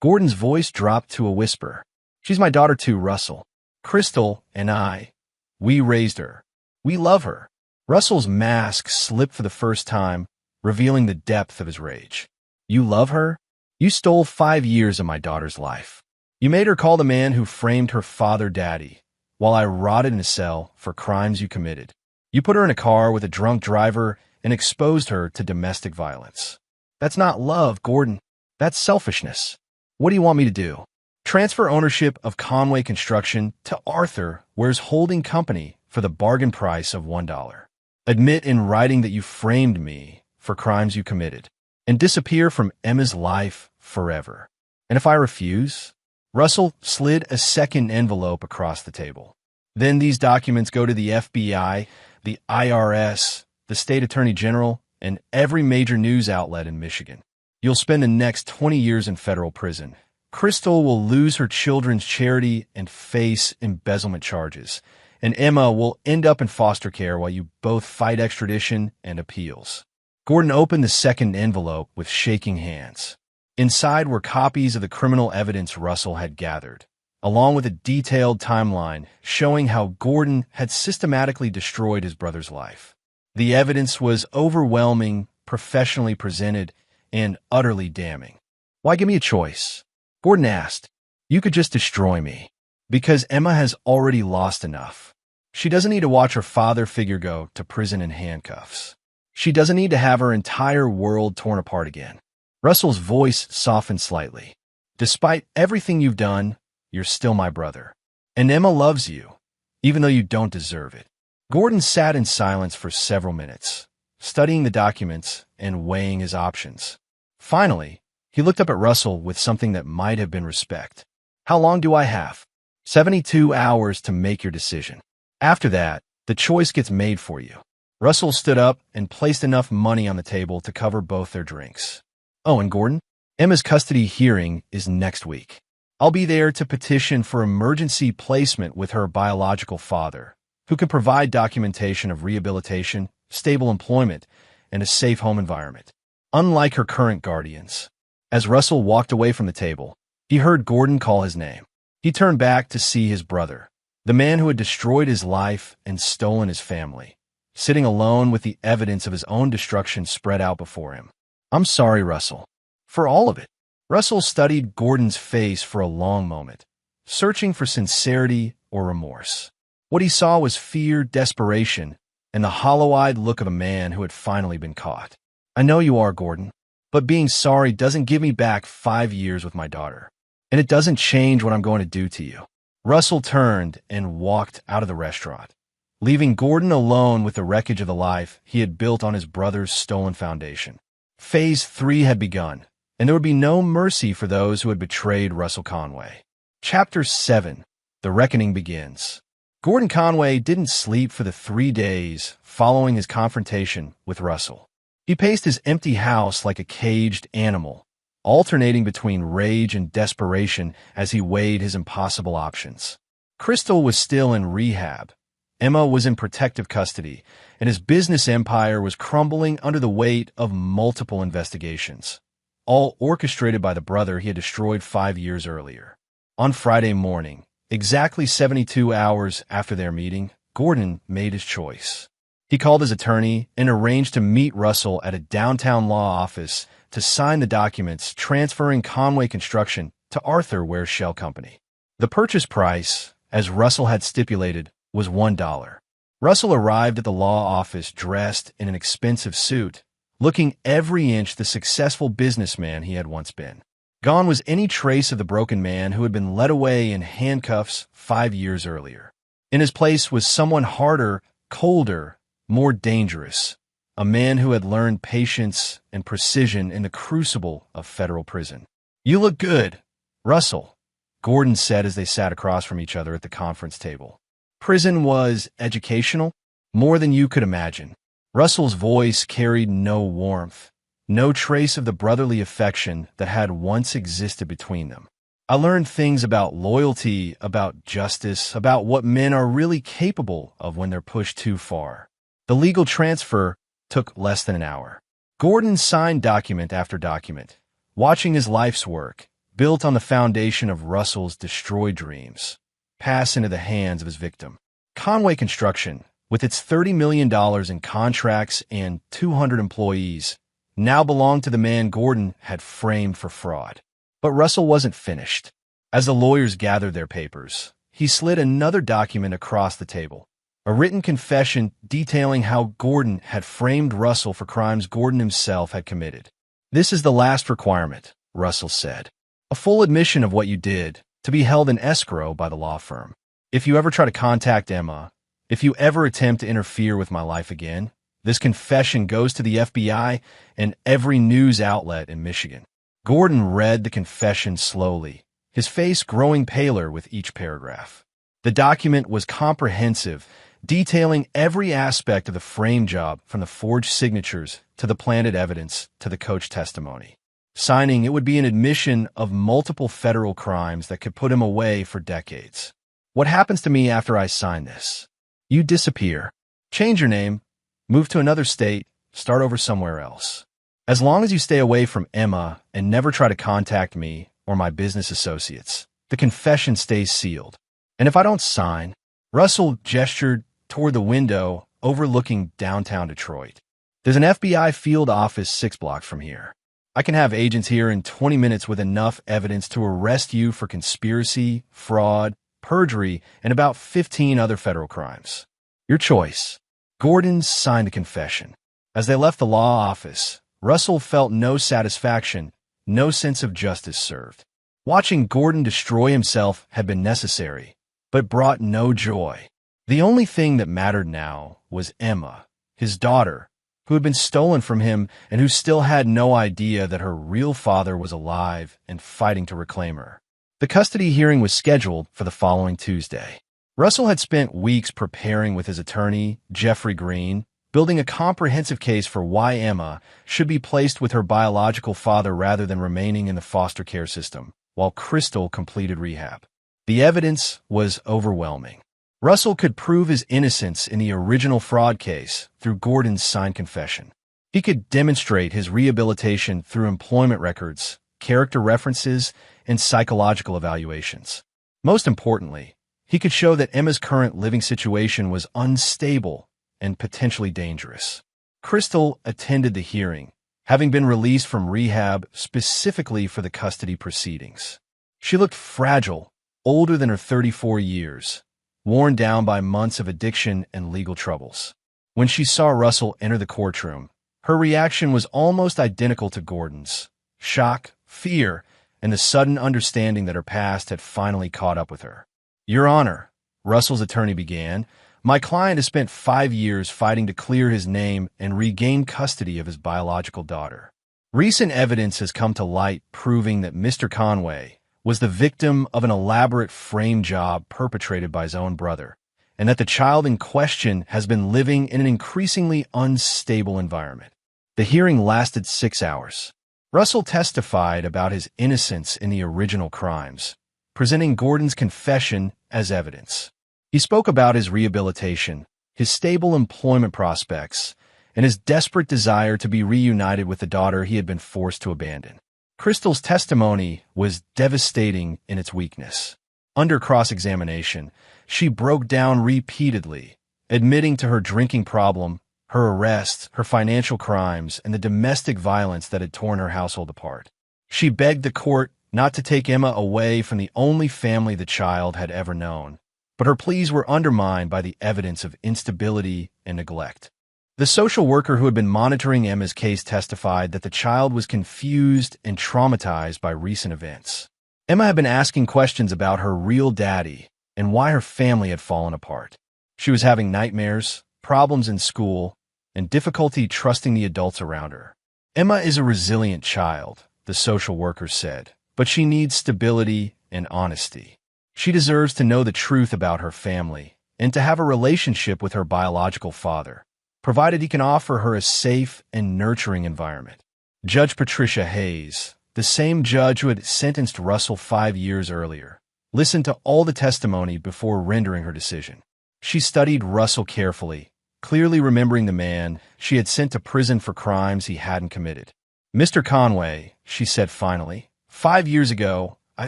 Gordon's voice dropped to a whisper. She's my daughter too, Russell. Crystal and I, we raised her. We love her. Russell's mask slipped for the first time, revealing the depth of his rage. You love her? You stole 5 years of my daughter's life. You made her call the man who framed her father daddy, while I rotted in a cell for crimes you committed. You put her in a car with a drunk driver and exposed her to domestic violence. That's not love, Gordon. That's selfishness. What do you want me to do? Transfer ownership of Conway Construction to Arthur, Ware's holding company, for the bargain price of $1. Admit in writing that you framed me for crimes you committed, and disappear from Emma's life forever. And if I refuse? Russell slid a second envelope across the table. Then these documents go to the FBI, the IRS, the State Attorney General, and every major news outlet in Michigan. You'll spend the next 20 years in federal prison. Crystal will lose her children's charity and face embezzlement charges, and Emma will end up in foster care while you both fight extradition and appeals. Gordon opened the second envelope with shaking hands. Inside were copies of the criminal evidence Russell had gathered, along with a detailed timeline showing how Gordon had systematically destroyed his brother's life. The evidence was overwhelming, professionally presented, and utterly damning. Why give me a choice? Gordon asked. You could just destroy me. Because Emma has already lost enough. She doesn't need to watch her father figure go to prison in handcuffs. She doesn't need to have her entire world torn apart again. Russell's voice softened slightly. Despite everything you've done, you're still my brother. And Emma loves you, even though you don't deserve it. Gordon sat in silence for several minutes, studying the documents and weighing his options. Finally, he looked up at Russell with something that might have been respect. How long do I have? 72 hours to make your decision. After that, the choice gets made for you. Russell stood up and placed enough money on the table to cover both their drinks. Oh, and Gordon, Emma's custody hearing is next week. I'll be there to petition for emergency placement with her biological father, who can provide documentation of rehabilitation, stable employment, and a safe home environment. Unlike her current guardians. As Russell walked away from the table, he heard Gordon call his name. He turned back to see his brother, the man who had destroyed his life and stolen his family, sitting alone with the evidence of his own destruction spread out before him. I'm sorry, Russell. For all of it. Russell studied Gordon's face for a long moment, searching for sincerity or remorse. What he saw was fear, desperation, and the hollow-eyed look of a man who had finally been caught. I know you are, Gordon, but being sorry doesn't give me back 5 years with my daughter. And it doesn't change what I'm going to do to you. Russell turned and walked out of the restaurant, leaving Gordon alone with the wreckage of the life he had built on his brother's stolen foundation. Phase 3 had begun, and there would be no mercy for those who had betrayed Russell Conway. Chapter 7. The Reckoning Begins. Gordon Conway didn't sleep for the 3 days following his confrontation with Russell. He paced his empty house like a caged animal, alternating between rage and desperation as he weighed his impossible options. Crystal was still in rehab. Emma was in protective custody, and his business empire was crumbling under the weight of multiple investigations, all orchestrated by the brother he had destroyed 5 years earlier. On Friday morning, exactly 72 hours after their meeting, Gordon made his choice. He called his attorney and arranged to meet Russell at a downtown law office to sign the documents transferring Conway Construction to Arthur Ware Shell Company. The purchase price, as Russell had stipulated, was $1. Russell arrived at the law office dressed in an expensive suit, looking every inch the successful businessman he had once been. Gone was any trace of the broken man who had been led away in handcuffs 5 years earlier. In his place was someone harder, colder, more dangerous, a man who had learned patience and precision in the crucible of federal prison. "You look good, Russell," Gordon said as they sat across from each other at the conference table. Prison was educational, more than you could imagine. Russell's voice carried no warmth, no trace of the brotherly affection that had once existed between them. "I learned things about loyalty, about justice, about what men are really capable of when they're pushed too far." The legal transfer took less than an hour. Gordon signed document after document, watching his life's work, built on the foundation of Russell's destroyed dreams, pass into the hands of his victim. Conway Construction, with its $30 million in contracts and 200 employees, now belonged to the man Gordon had framed for fraud. But Russell wasn't finished. As the lawyers gathered their papers, he slid another document across the table, a written confession detailing how Gordon had framed Russell for crimes Gordon himself had committed. "This is the last requirement," Russell said. "A full admission of what you did, to be held in escrow by the law firm. If you ever try to contact Emma, if you ever attempt to interfere with my life again, this confession goes to the FBI and every news outlet in Michigan." Gordon read the confession slowly, his face growing paler with each paragraph. The document was comprehensive, detailing every aspect of the frame job from the forged signatures to the planted evidence to the coach testimony. Signing it would be an admission of multiple federal crimes that could put him away for decades. "What happens to me after I sign this?" "You disappear. Change your name, move to another state, start over somewhere else. As long as you stay away from Emma and never try to contact me or my business associates, the confession stays sealed. And if I don't sign," Russell gestured toward the window overlooking downtown Detroit. "There's an FBI field office 6 blocks from here. I can have agents here in 20 minutes with enough evidence to arrest you for conspiracy, fraud, perjury, and about 15 other federal crimes. Your choice." Gordon signed the confession. As they left the law office, Russell felt no satisfaction, no sense of justice served. Watching Gordon destroy himself had been necessary, but brought no joy. The only thing that mattered now was Emma, his daughter, who had been stolen from him and who still had no idea that her real father was alive and fighting to reclaim her. The custody hearing was scheduled for the following Tuesday. Russell had spent weeks preparing with his attorney, Jeffrey Green, building a comprehensive case for why Emma should be placed with her biological father rather than remaining in the foster care system, while Crystal completed rehab. The evidence was overwhelming. Russell could prove his innocence in the original fraud case through Gordon's signed confession. He could demonstrate his rehabilitation through employment records, character references, and psychological evaluations. Most importantly, he could show that Emma's current living situation was unstable and potentially dangerous. Crystal attended the hearing, having been released from rehab specifically for the custody proceedings. She looked fragile, older than her 34 years, worn down by months of addiction and legal troubles. When she saw Russell enter the courtroom, her reaction was almost identical to Gordon's: shock, fear, and the sudden understanding that her past had finally caught up with her. "Your Honor," Russell's attorney began, "my client has spent 5 years fighting to clear his name and regain custody of his biological daughter. Recent evidence has come to light proving that Mr. Conway was the victim of an elaborate frame job perpetrated by his own brother, and that the child in question has been living in an increasingly unstable environment. The hearing lasted 6 hours. Russell testified about his innocence in the original crimes, presenting Gordon's confession as evidence. He spoke about his rehabilitation, his stable employment prospects, and his desperate desire to be reunited with the daughter he had been forced to abandon. Crystal's testimony was devastating in its weakness. Under cross-examination, she broke down repeatedly, admitting to her drinking problem, her arrest, her financial crimes, and the domestic violence that had torn her household apart. She begged the court not to take Emma away from the only family the child had ever known, but her pleas were undermined by the evidence of instability and neglect. The social worker who had been monitoring Emma's case testified that the child was confused and traumatized by recent events. Emma had been asking questions about her real daddy and why her family had fallen apart. She was having nightmares, problems in school, and difficulty trusting the adults around her. Emma is a resilient child, the social worker said, but she needs stability and honesty. She deserves to know the truth about her family and to have a relationship with her biological father, provided he can offer her a safe and nurturing environment. Judge Patricia Hayes, the same judge who had sentenced Russell 5 years earlier, listened to all the testimony before rendering her decision. She studied Russell carefully, clearly remembering the man she had sent to prison for crimes he hadn't committed. "Mr. Conway," she said finally, "5 years ago, I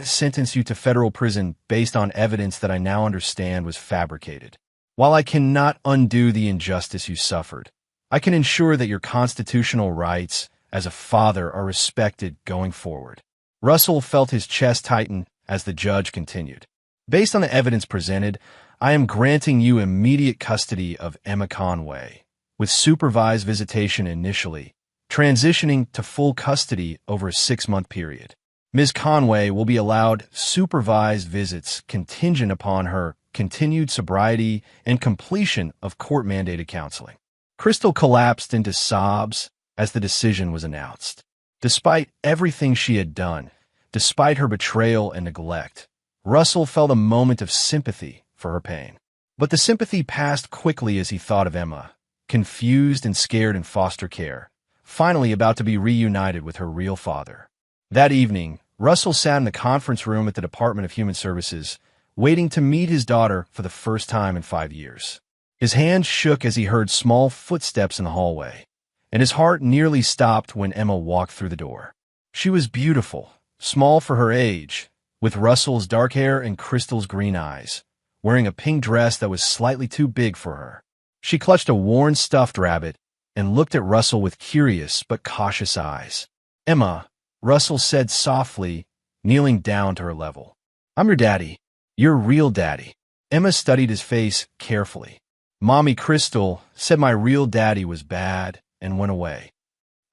sentenced you to federal prison based on evidence that I now understand was fabricated. While I cannot undo the injustice you suffered, I can ensure that your constitutional rights as a father are respected going forward." Russell felt his chest tighten as the judge continued. "Based on the evidence presented, I am granting you immediate custody of Emma Conway, with supervised visitation initially, transitioning to full custody over a 6-month period. Ms. Conway will be allowed supervised visits contingent upon her continued sobriety and completion of court-mandated counseling." Crystal collapsed into sobs as the decision was announced. Despite everything she had done, despite her betrayal and neglect, Russell felt a moment of sympathy for her pain. But the sympathy passed quickly as he thought of Emma, confused and scared in foster care, finally about to be reunited with her real father. That evening, Russell sat in the conference room at the Department of Human Services, waiting to meet his daughter for the first time in 5 years. His hands shook as he heard small footsteps in the hallway, and his heart nearly stopped when Emma walked through the door. She was beautiful, small for her age, with Russell's dark hair and Crystal's green eyes, wearing a pink dress that was slightly too big for her. She clutched a worn stuffed rabbit and looked at Russell with curious but cautious eyes. "Emma," Russell said softly, kneeling down to her level. "I'm your daddy. Your real daddy." Emma studied his face carefully. "Mommy Crystal said my real daddy was bad and went away.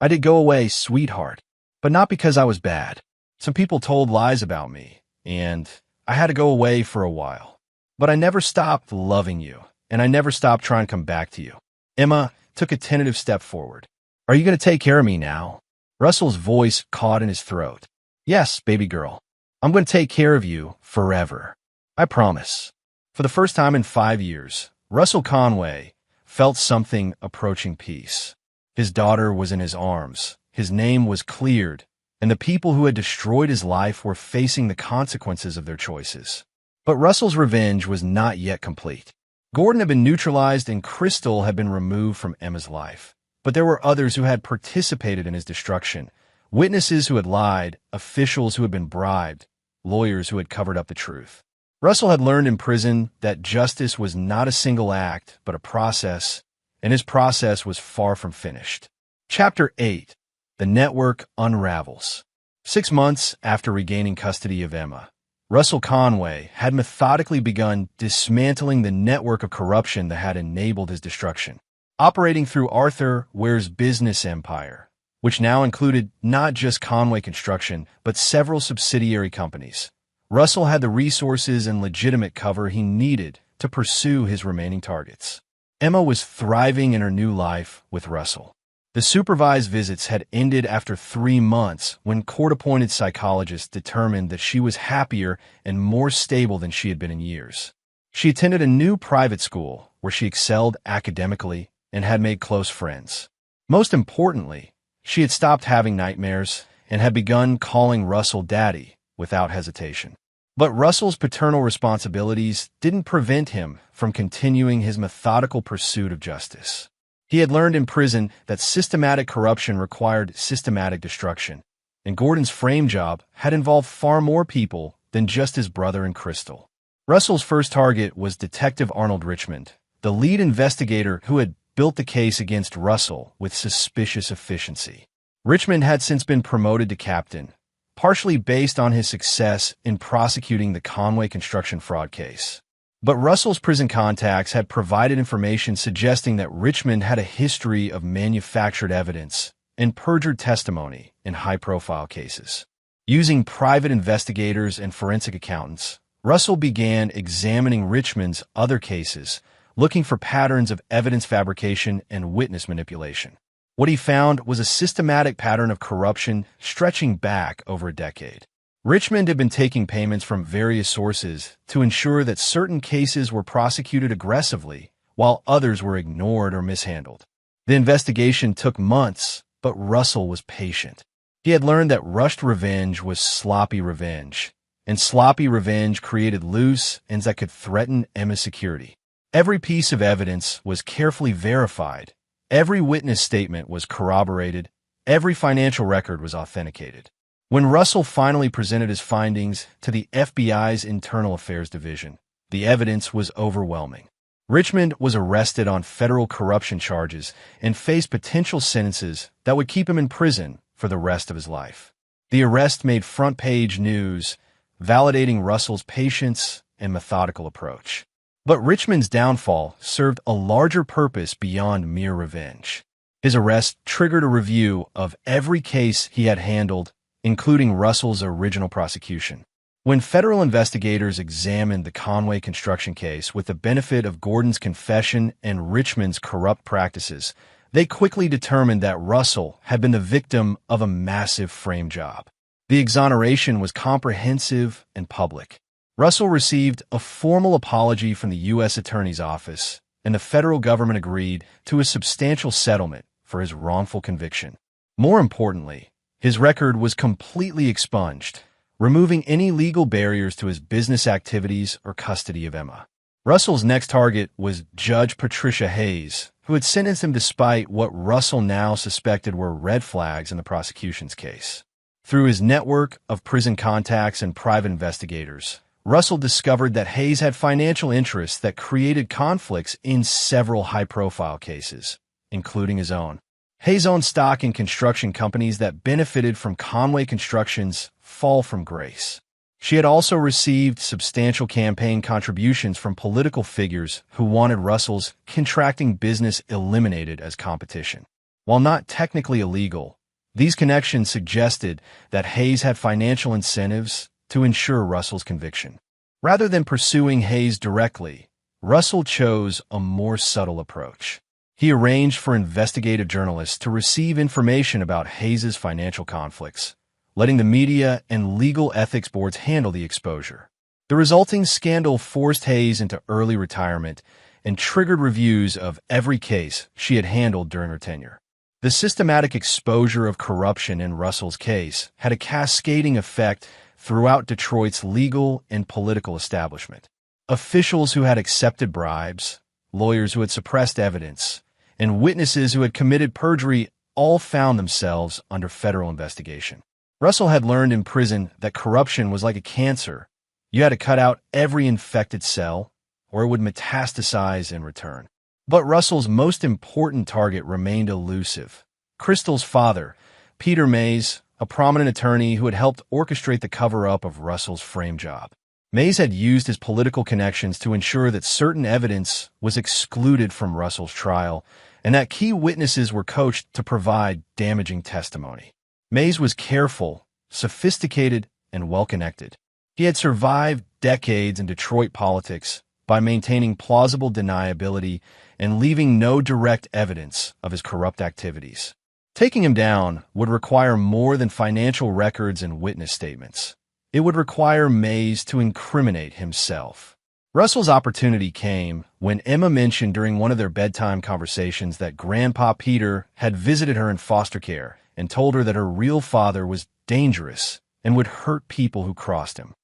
I did go away, sweetheart, but not because I was bad. Some people told lies about me, and I had to go away for a while. But I never stopped loving you, and I never stopped trying to come back to you." Emma took a tentative step forward. "Are you going to take care of me now?" Russell's voice caught in his throat. "Yes, baby girl. I'm going to take care of you forever. I promise." For the first time in 5 years, Russell Conway felt something approaching peace. His daughter was in his arms, his name was cleared, and the people who had destroyed his life were facing the consequences of their choices. But Russell's revenge was not yet complete. Gordon had been neutralized and Crystal had been removed from Emma's life. But there were others who had participated in his destruction, witnesses who had lied, officials who had been bribed, lawyers who had covered up the truth. Russell had learned in prison that justice was not a single act, but a process, and his process was far from finished. Chapter 8. The Network Unravels. 6 months after regaining custody of Emma, Russell Conway had methodically begun dismantling the network of corruption that had enabled his destruction. Operating through Arthur Ware's business empire, which now included not just Conway Construction, but several subsidiary companies, Russell had the resources and legitimate cover he needed to pursue his remaining targets. Emma was thriving in her new life with Russell. The supervised visits had ended after 3 months when court-appointed psychologists determined that she was happier and more stable than she had been in years. She attended a new private school where she excelled academically and had made close friends. Most importantly, she had stopped having nightmares and had begun calling Russell Daddy without hesitation. But Russell's paternal responsibilities didn't prevent him from continuing his methodical pursuit of justice. He had learned in prison that systematic corruption required systematic destruction, and Gordon's frame job had involved far more people than just his brother and Crystal. Russell's first target was Detective Arnold Richmond, the lead investigator who had built the case against Russell with suspicious efficiency. Richmond had since been promoted to captain, partially based on his success in prosecuting the Conway construction fraud case. But Russell's prison contacts had provided information suggesting that Richmond had a history of manufactured evidence and perjured testimony in high-profile cases. Using private investigators and forensic accountants, Russell began examining Richmond's other cases, looking for patterns of evidence fabrication and witness manipulation. What he found was a systematic pattern of corruption stretching back over a decade. Richmond had been taking payments from various sources to ensure that certain cases were prosecuted aggressively, while others were ignored or mishandled. The investigation took months, but Russell was patient. He had learned that rushed revenge was sloppy revenge, and sloppy revenge created loose ends that could threaten Emma's security. Every piece of evidence was carefully verified. Every witness statement was corroborated. Every financial record was authenticated. When Russell finally presented his findings to the FBI's Internal Affairs Division, the evidence was overwhelming. Richmond was arrested on federal corruption charges and faced potential sentences that would keep him in prison for the rest of his life. The arrest made front-page news, validating Russell's patience and methodical approach. But Richmond's downfall served a larger purpose beyond mere revenge. His arrest triggered a review of every case he had handled, including Russell's original prosecution. When federal investigators examined the Conway construction case with the benefit of Gordon's confession and Richmond's corrupt practices, they quickly determined that Russell had been the victim of a massive frame job. The exoneration was comprehensive and public. Russell received a formal apology from the U.S. Attorney's Office, and the federal government agreed to a substantial settlement for his wrongful conviction. More importantly, his record was completely expunged, removing any legal barriers to his business activities or custody of Emma. Russell's next target was Judge Patricia Hayes, who had sentenced him despite what Russell now suspected were red flags in the prosecution's case. Through his network of prison contacts and private investigators, Russell discovered that Hayes had financial interests that created conflicts in several high-profile cases, including his own. Hayes owned stock in construction companies that benefited from Conway Construction's fall from grace. She had also received substantial campaign contributions from political figures who wanted Russell's contracting business eliminated as competition. While not technically illegal, these connections suggested that Hayes had financial incentives to ensure Russell's conviction. Rather than pursuing Hayes directly, Russell chose a more subtle approach. He arranged for investigative journalists to receive information about Hayes's financial conflicts, letting the media and legal ethics boards handle the exposure. The resulting scandal forced Hayes into early retirement and triggered reviews of every case she had handled during her tenure. The systematic exposure of corruption in Russell's case had a cascading effect throughout Detroit's legal and political establishment. Officials who had accepted bribes, lawyers who had suppressed evidence, and witnesses who had committed perjury all found themselves under federal investigation. Russell had learned in prison that corruption was like a cancer. You had to cut out every infected cell, or it would metastasize in return. But Russell's most important target remained elusive. Crystal's father, Peter Mays, a prominent attorney who had helped orchestrate the cover-up of Russell's frame job. Mays had used his political connections to ensure that certain evidence was excluded from Russell's trial and that key witnesses were coached to provide damaging testimony. Mays was careful, sophisticated, and well-connected. He had survived decades in Detroit politics by maintaining plausible deniability and leaving no direct evidence of his corrupt activities. Taking him down would require more than financial records and witness statements. It would require Mays to incriminate himself. Russell's opportunity came when Emma mentioned during one of their bedtime conversations that Grandpa Peter had visited her in foster care and told her that her real father was dangerous and would hurt people who crossed him.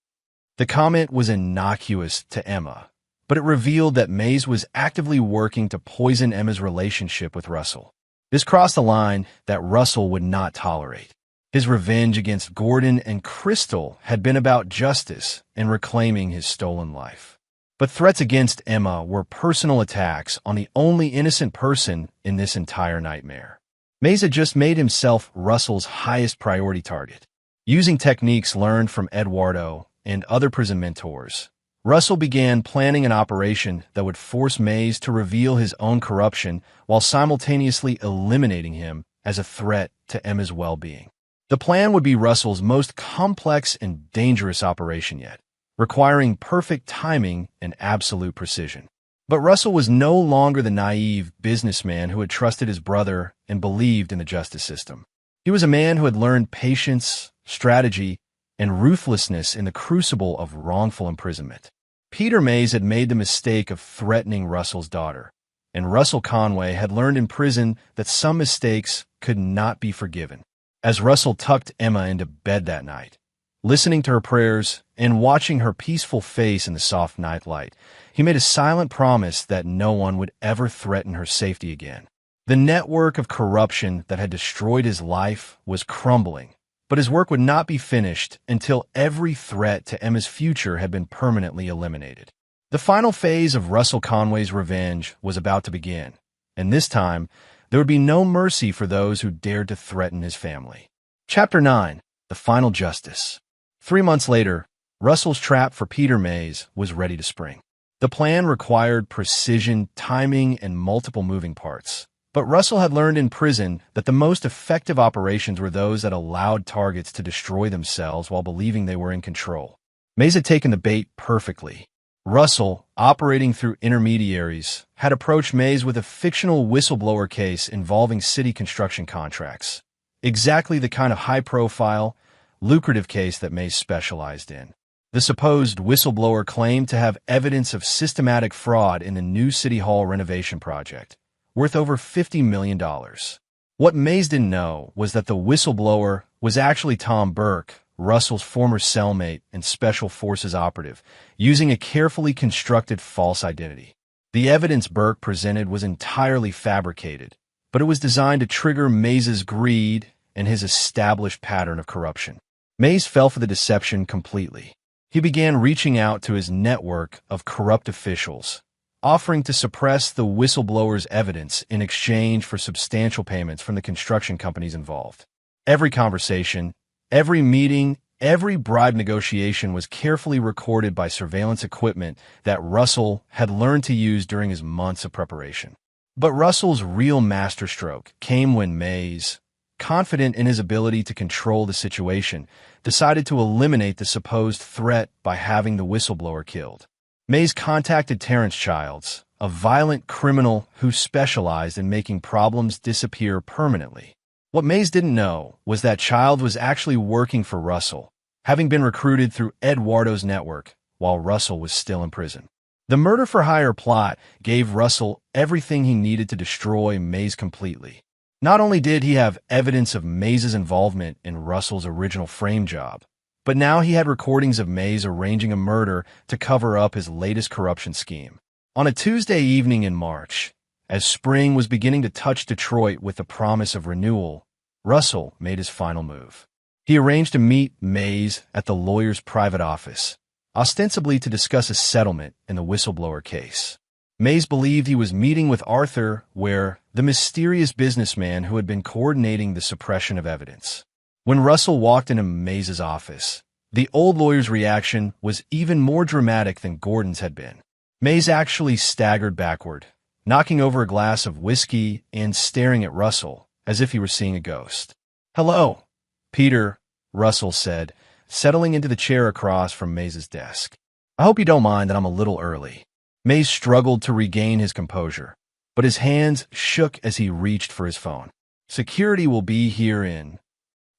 The comment was innocuous to Emma, but it revealed that Mays was actively working to poison Emma's relationship with Russell. This crossed a line that Russell would not tolerate. His revenge against Gordon and Crystal had been about justice and reclaiming his stolen life. But threats against Emma were personal attacks on the only innocent person in this entire nightmare. Mays had just made himself Russell's highest priority target. Using techniques learned from Eduardo and other prison mentors, Russell began planning an operation that would force Mays to reveal his own corruption while simultaneously eliminating him as a threat to Emma's well-being. The plan would be Russell's most complex and dangerous operation yet, requiring perfect timing and absolute precision. But Russell was no longer the naive businessman who had trusted his brother and believed in the justice system. He was a man who had learned patience, strategy, and ruthlessness in the crucible of wrongful imprisonment. Peter Mays had made the mistake of threatening Russell's daughter, and Russell Conway had learned in prison that some mistakes could not be forgiven. As Russell tucked Emma into bed that night, listening to her prayers and watching her peaceful face in the soft night light, he made a silent promise that no one would ever threaten her safety again. The network of corruption that had destroyed his life was crumbling, but his work would not be finished until every threat to Emma's future had been permanently eliminated. The final phase of Russell Conway's revenge was about to begin, and this time, there would be no mercy for those who dared to threaten his family. Chapter 9. The Final Justice. 3 months later, Russell's trap for Peter Mays was ready to spring. The plan required precision, timing, and multiple moving parts. But Russell had learned in prison that the most effective operations were those that allowed targets to destroy themselves while believing they were in control. Mays had taken the bait perfectly. Russell, operating through intermediaries, had approached Mays with a fictional whistleblower case involving city construction contracts. Exactly the kind of high-profile, lucrative case that Mays specialized in. The supposed whistleblower claimed to have evidence of systematic fraud in the new City Hall renovation project, worth over $50 million. What Mays didn't know was that the whistleblower was actually Tom Burke, Russell's former cellmate and Special Forces operative, using a carefully constructed false identity. The evidence Burke presented was entirely fabricated, but it was designed to trigger Mays's greed and his established pattern of corruption. Mays fell for the deception completely. He began reaching out to his network of corrupt officials, offering to suppress the whistleblower's evidence in exchange for substantial payments from the construction companies involved. Every conversation, every meeting, every bribe negotiation was carefully recorded by surveillance equipment that Russell had learned to use during his months of preparation. But Russell's real masterstroke came when Mays, confident in his ability to control the situation, decided to eliminate the supposed threat by having the whistleblower killed. Mays contacted Terrence Childs, a violent criminal who specialized in making problems disappear permanently. What Mays didn't know was that Childs was actually working for Russell, having been recruited through Eduardo's network while Russell was still in prison. The murder-for-hire plot gave Russell everything he needed to destroy Mays completely. Not only did he have evidence of Mays's involvement in Russell's original frame job, but now he had recordings of Mays arranging a murder to cover up his latest corruption scheme. On a Tuesday evening in March, as spring was beginning to touch Detroit with the promise of renewal, Russell made his final move. He arranged to meet Mays at the lawyer's private office, ostensibly to discuss a settlement in the whistleblower case. Mays believed he was meeting with Arthur Ware, the mysterious businessman who had been coordinating the suppression of evidence. When Russell walked into Mays's office, the old lawyer's reaction was even more dramatic than Gordon's had been. Mays actually staggered backward, knocking over a glass of whiskey and staring at Russell as if he were seeing a ghost. "Hello, Peter," Russell said, settling into the chair across from Mays's desk. "I hope you don't mind that I'm a little early." Mays struggled to regain his composure, but his hands shook as he reached for his phone. Security will be here in.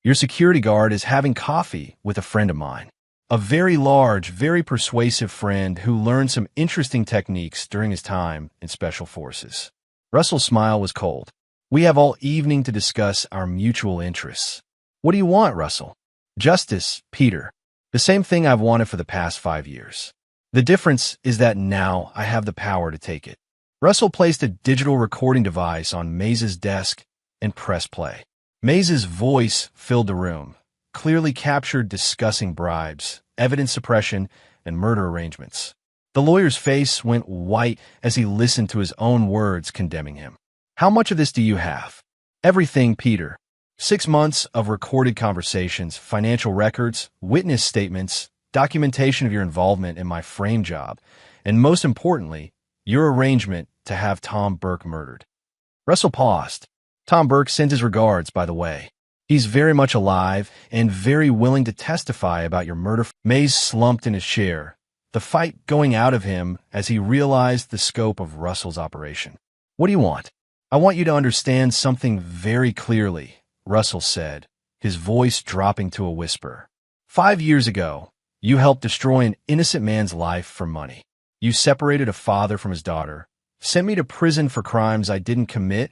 Your security guard is having coffee with a friend of mine. A very large, very persuasive friend who learned some interesting techniques during his time in Special Forces. Russell's smile was cold. We have all evening to discuss our mutual interests. What do you want, Russell? Justice, Peter. The same thing I've wanted for the past 5 years. The difference is that now I have the power to take it. Russell placed a digital recording device on Maze's desk and pressed play. Maze's voice filled the room, clearly captured discussing bribes, evidence suppression, and murder arrangements. The lawyer's face went white as he listened to his own words condemning him. How much of this do you have? Everything, Peter. 6 months of recorded conversations, financial records, witness statements, documentation of your involvement in my frame job, and most importantly, your arrangement to have Tom Burke murdered. Russell paused. Tom Burke sends his regards, by the way. He's very much alive and very willing to testify about your murder. Maze slumped in his chair, the fight going out of him as he realized the scope of Russell's operation. What do you want? I want you to understand something very clearly, Russell said, his voice dropping to a whisper. 5 years ago, you helped destroy an innocent man's life for money. You separated a father from his daughter, sent me to prison for crimes I didn't commit,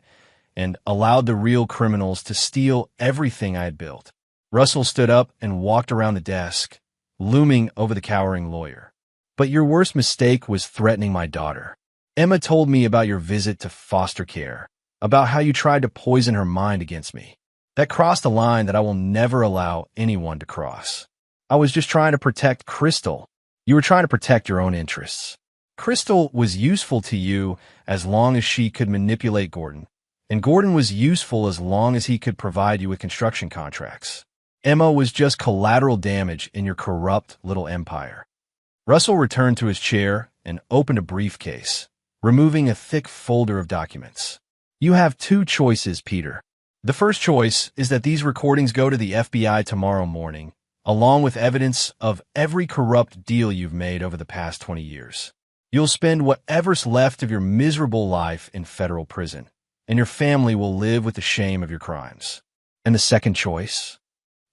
and allowed the real criminals to steal everything I had built. Russell stood up and walked around the desk, looming over the cowering lawyer. But your worst mistake was threatening my daughter. Emma told me about your visit to foster care, about how you tried to poison her mind against me. That crossed a line that I will never allow anyone to cross. I was just trying to protect Crystal. You were trying to protect your own interests. Crystal was useful to you as long as she could manipulate Gordon, and Gordon was useful as long as he could provide you with construction contracts. Emma was just collateral damage in your corrupt little empire. Russell returned to his chair and opened a briefcase, removing a thick folder of documents. You have 2 choices, Peter. The first choice is that these recordings go to the FBI tomorrow morning, along with evidence of every corrupt deal you've made over the past 20 years. You'll spend whatever's left of your miserable life in federal prison, and your family will live with the shame of your crimes. And the second choice?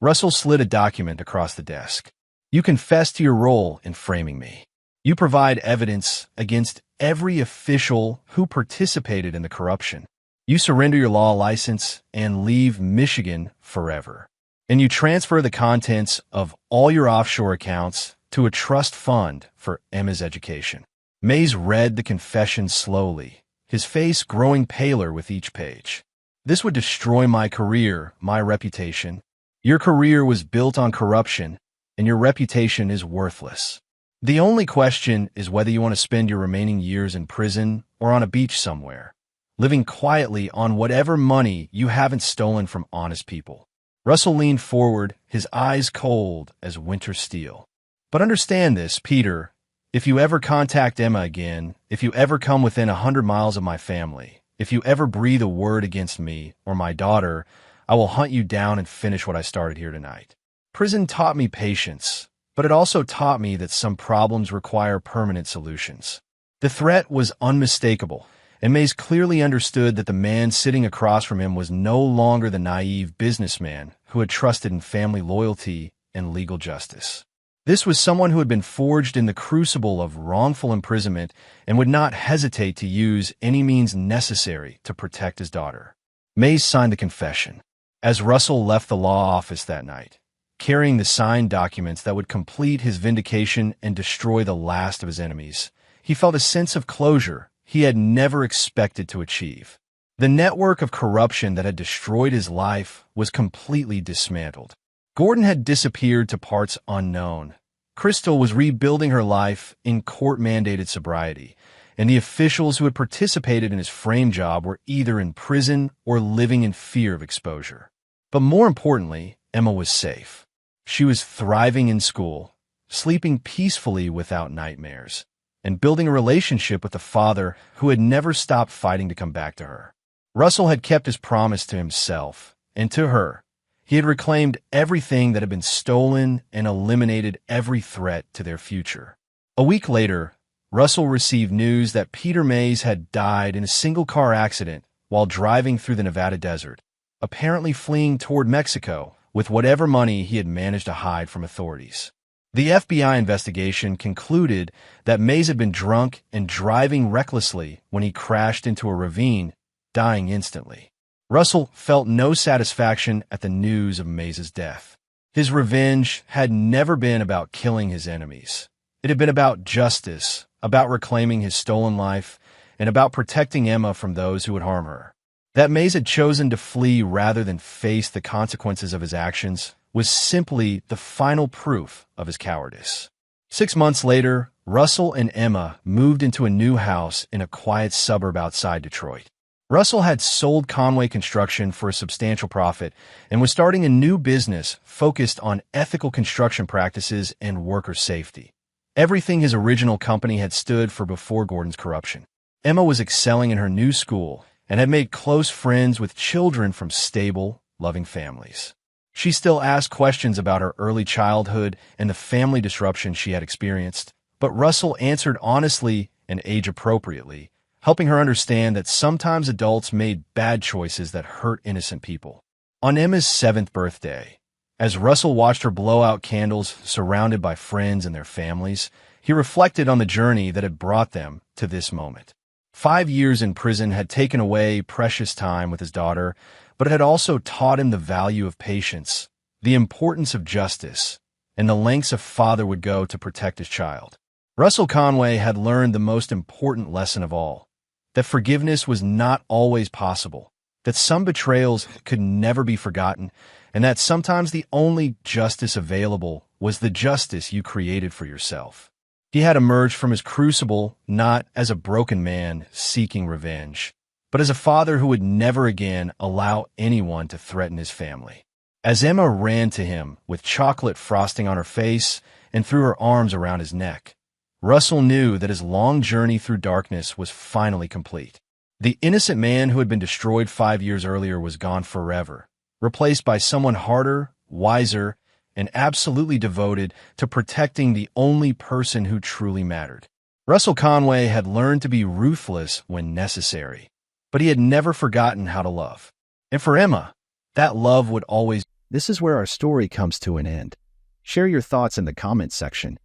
Russell slid a document across the desk. You confess to your role in framing me. You provide evidence against every official who participated in the corruption. You surrender your law license and leave Michigan forever. And you transfer the contents of all your offshore accounts to a trust fund for Emma's education. Maze read the confession slowly, his face growing paler with each page. This would destroy my career, my reputation. Your career was built on corruption, and your reputation is worthless. The only question is whether you want to spend your remaining years in prison or on a beach somewhere, living quietly on whatever money you haven't stolen from honest people. Russell leaned forward, his eyes cold as winter steel. But understand this, Peter. If you ever contact Emma again, if you ever come within 100 miles of my family, if you ever breathe a word against me or my daughter, I will hunt you down and finish what I started here tonight. Prison taught me patience, but it also taught me that some problems require permanent solutions. The threat was unmistakable, and Mays clearly understood that the man sitting across from him was no longer the naive businessman who had trusted in family loyalty and legal justice. This was someone who had been forged in the crucible of wrongful imprisonment and would not hesitate to use any means necessary to protect his daughter. Mays signed the confession. As Russell left the law office that night, carrying the signed documents that would complete his vindication and destroy the last of his enemies, he felt a sense of closure he had never expected to achieve. The network of corruption that had destroyed his life was completely dismantled. Gordon had disappeared to parts unknown. Crystal was rebuilding her life in court-mandated sobriety, and the officials who had participated in his frame job were either in prison or living in fear of exposure. But more importantly, Emma was safe. She was thriving in school, sleeping peacefully without nightmares, and building a relationship with a father who had never stopped fighting to come back to her. Russell had kept his promise to himself and to her. He had reclaimed everything that had been stolen and eliminated every threat to their future. A week later, Russell received news that Peter Mays had died in a single-car accident while driving through the Nevada desert, apparently fleeing toward Mexico with whatever money he had managed to hide from authorities. The FBI investigation concluded that Mays had been drunk and driving recklessly when he crashed into a ravine, dying instantly. Russell felt no satisfaction at the news of Mays's death. His revenge had never been about killing his enemies. It had been about justice, about reclaiming his stolen life, and about protecting Emma from those who would harm her. That Mays had chosen to flee rather than face the consequences of his actions was simply the final proof of his cowardice. 6 months later, Russell and Emma moved into a new house in a quiet suburb outside Detroit. Russell had sold Conway Construction for a substantial profit and was starting a new business focused on ethical construction practices and worker safety. Everything his original company had stood for before Gordon's corruption. Emma was excelling in her new school and had made close friends with children from stable, loving families. She still asked questions about her early childhood and the family disruption she had experienced, but Russell answered honestly and age-appropriately, helping her understand that sometimes adults made bad choices that hurt innocent people. On Emma's 7th birthday, as Russell watched her blow out candles surrounded by friends and their families, he reflected on the journey that had brought them to this moment. 5 years in prison had taken away precious time with his daughter, but it had also taught him the value of patience, the importance of justice, and the lengths a father would go to protect his child. Russell Conway had learned the most important lesson of all, that forgiveness was not always possible, that some betrayals could never be forgotten, and that sometimes the only justice available was the justice you created for yourself. He had emerged from his crucible not as a broken man seeking revenge, but as a father who would never again allow anyone to threaten his family. As Emma ran to him with chocolate frosting on her face and threw her arms around his neck, Russell knew that his long journey through darkness was finally complete. The innocent man who had been destroyed 5 years earlier was gone forever, replaced by someone harder, wiser, and absolutely devoted to protecting the only person who truly mattered. Russell Conway had learned to be ruthless when necessary, but he had never forgotten how to love. And for Emma, that love would always... This is where our story comes to an end. Share your thoughts in the comments section.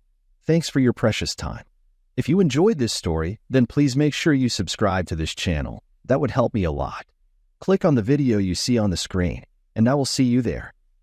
Thanks for your precious time. If you enjoyed this story, then please make sure you subscribe to this channel. That would help me a lot. Click on the video you see on the screen, and I will see you there.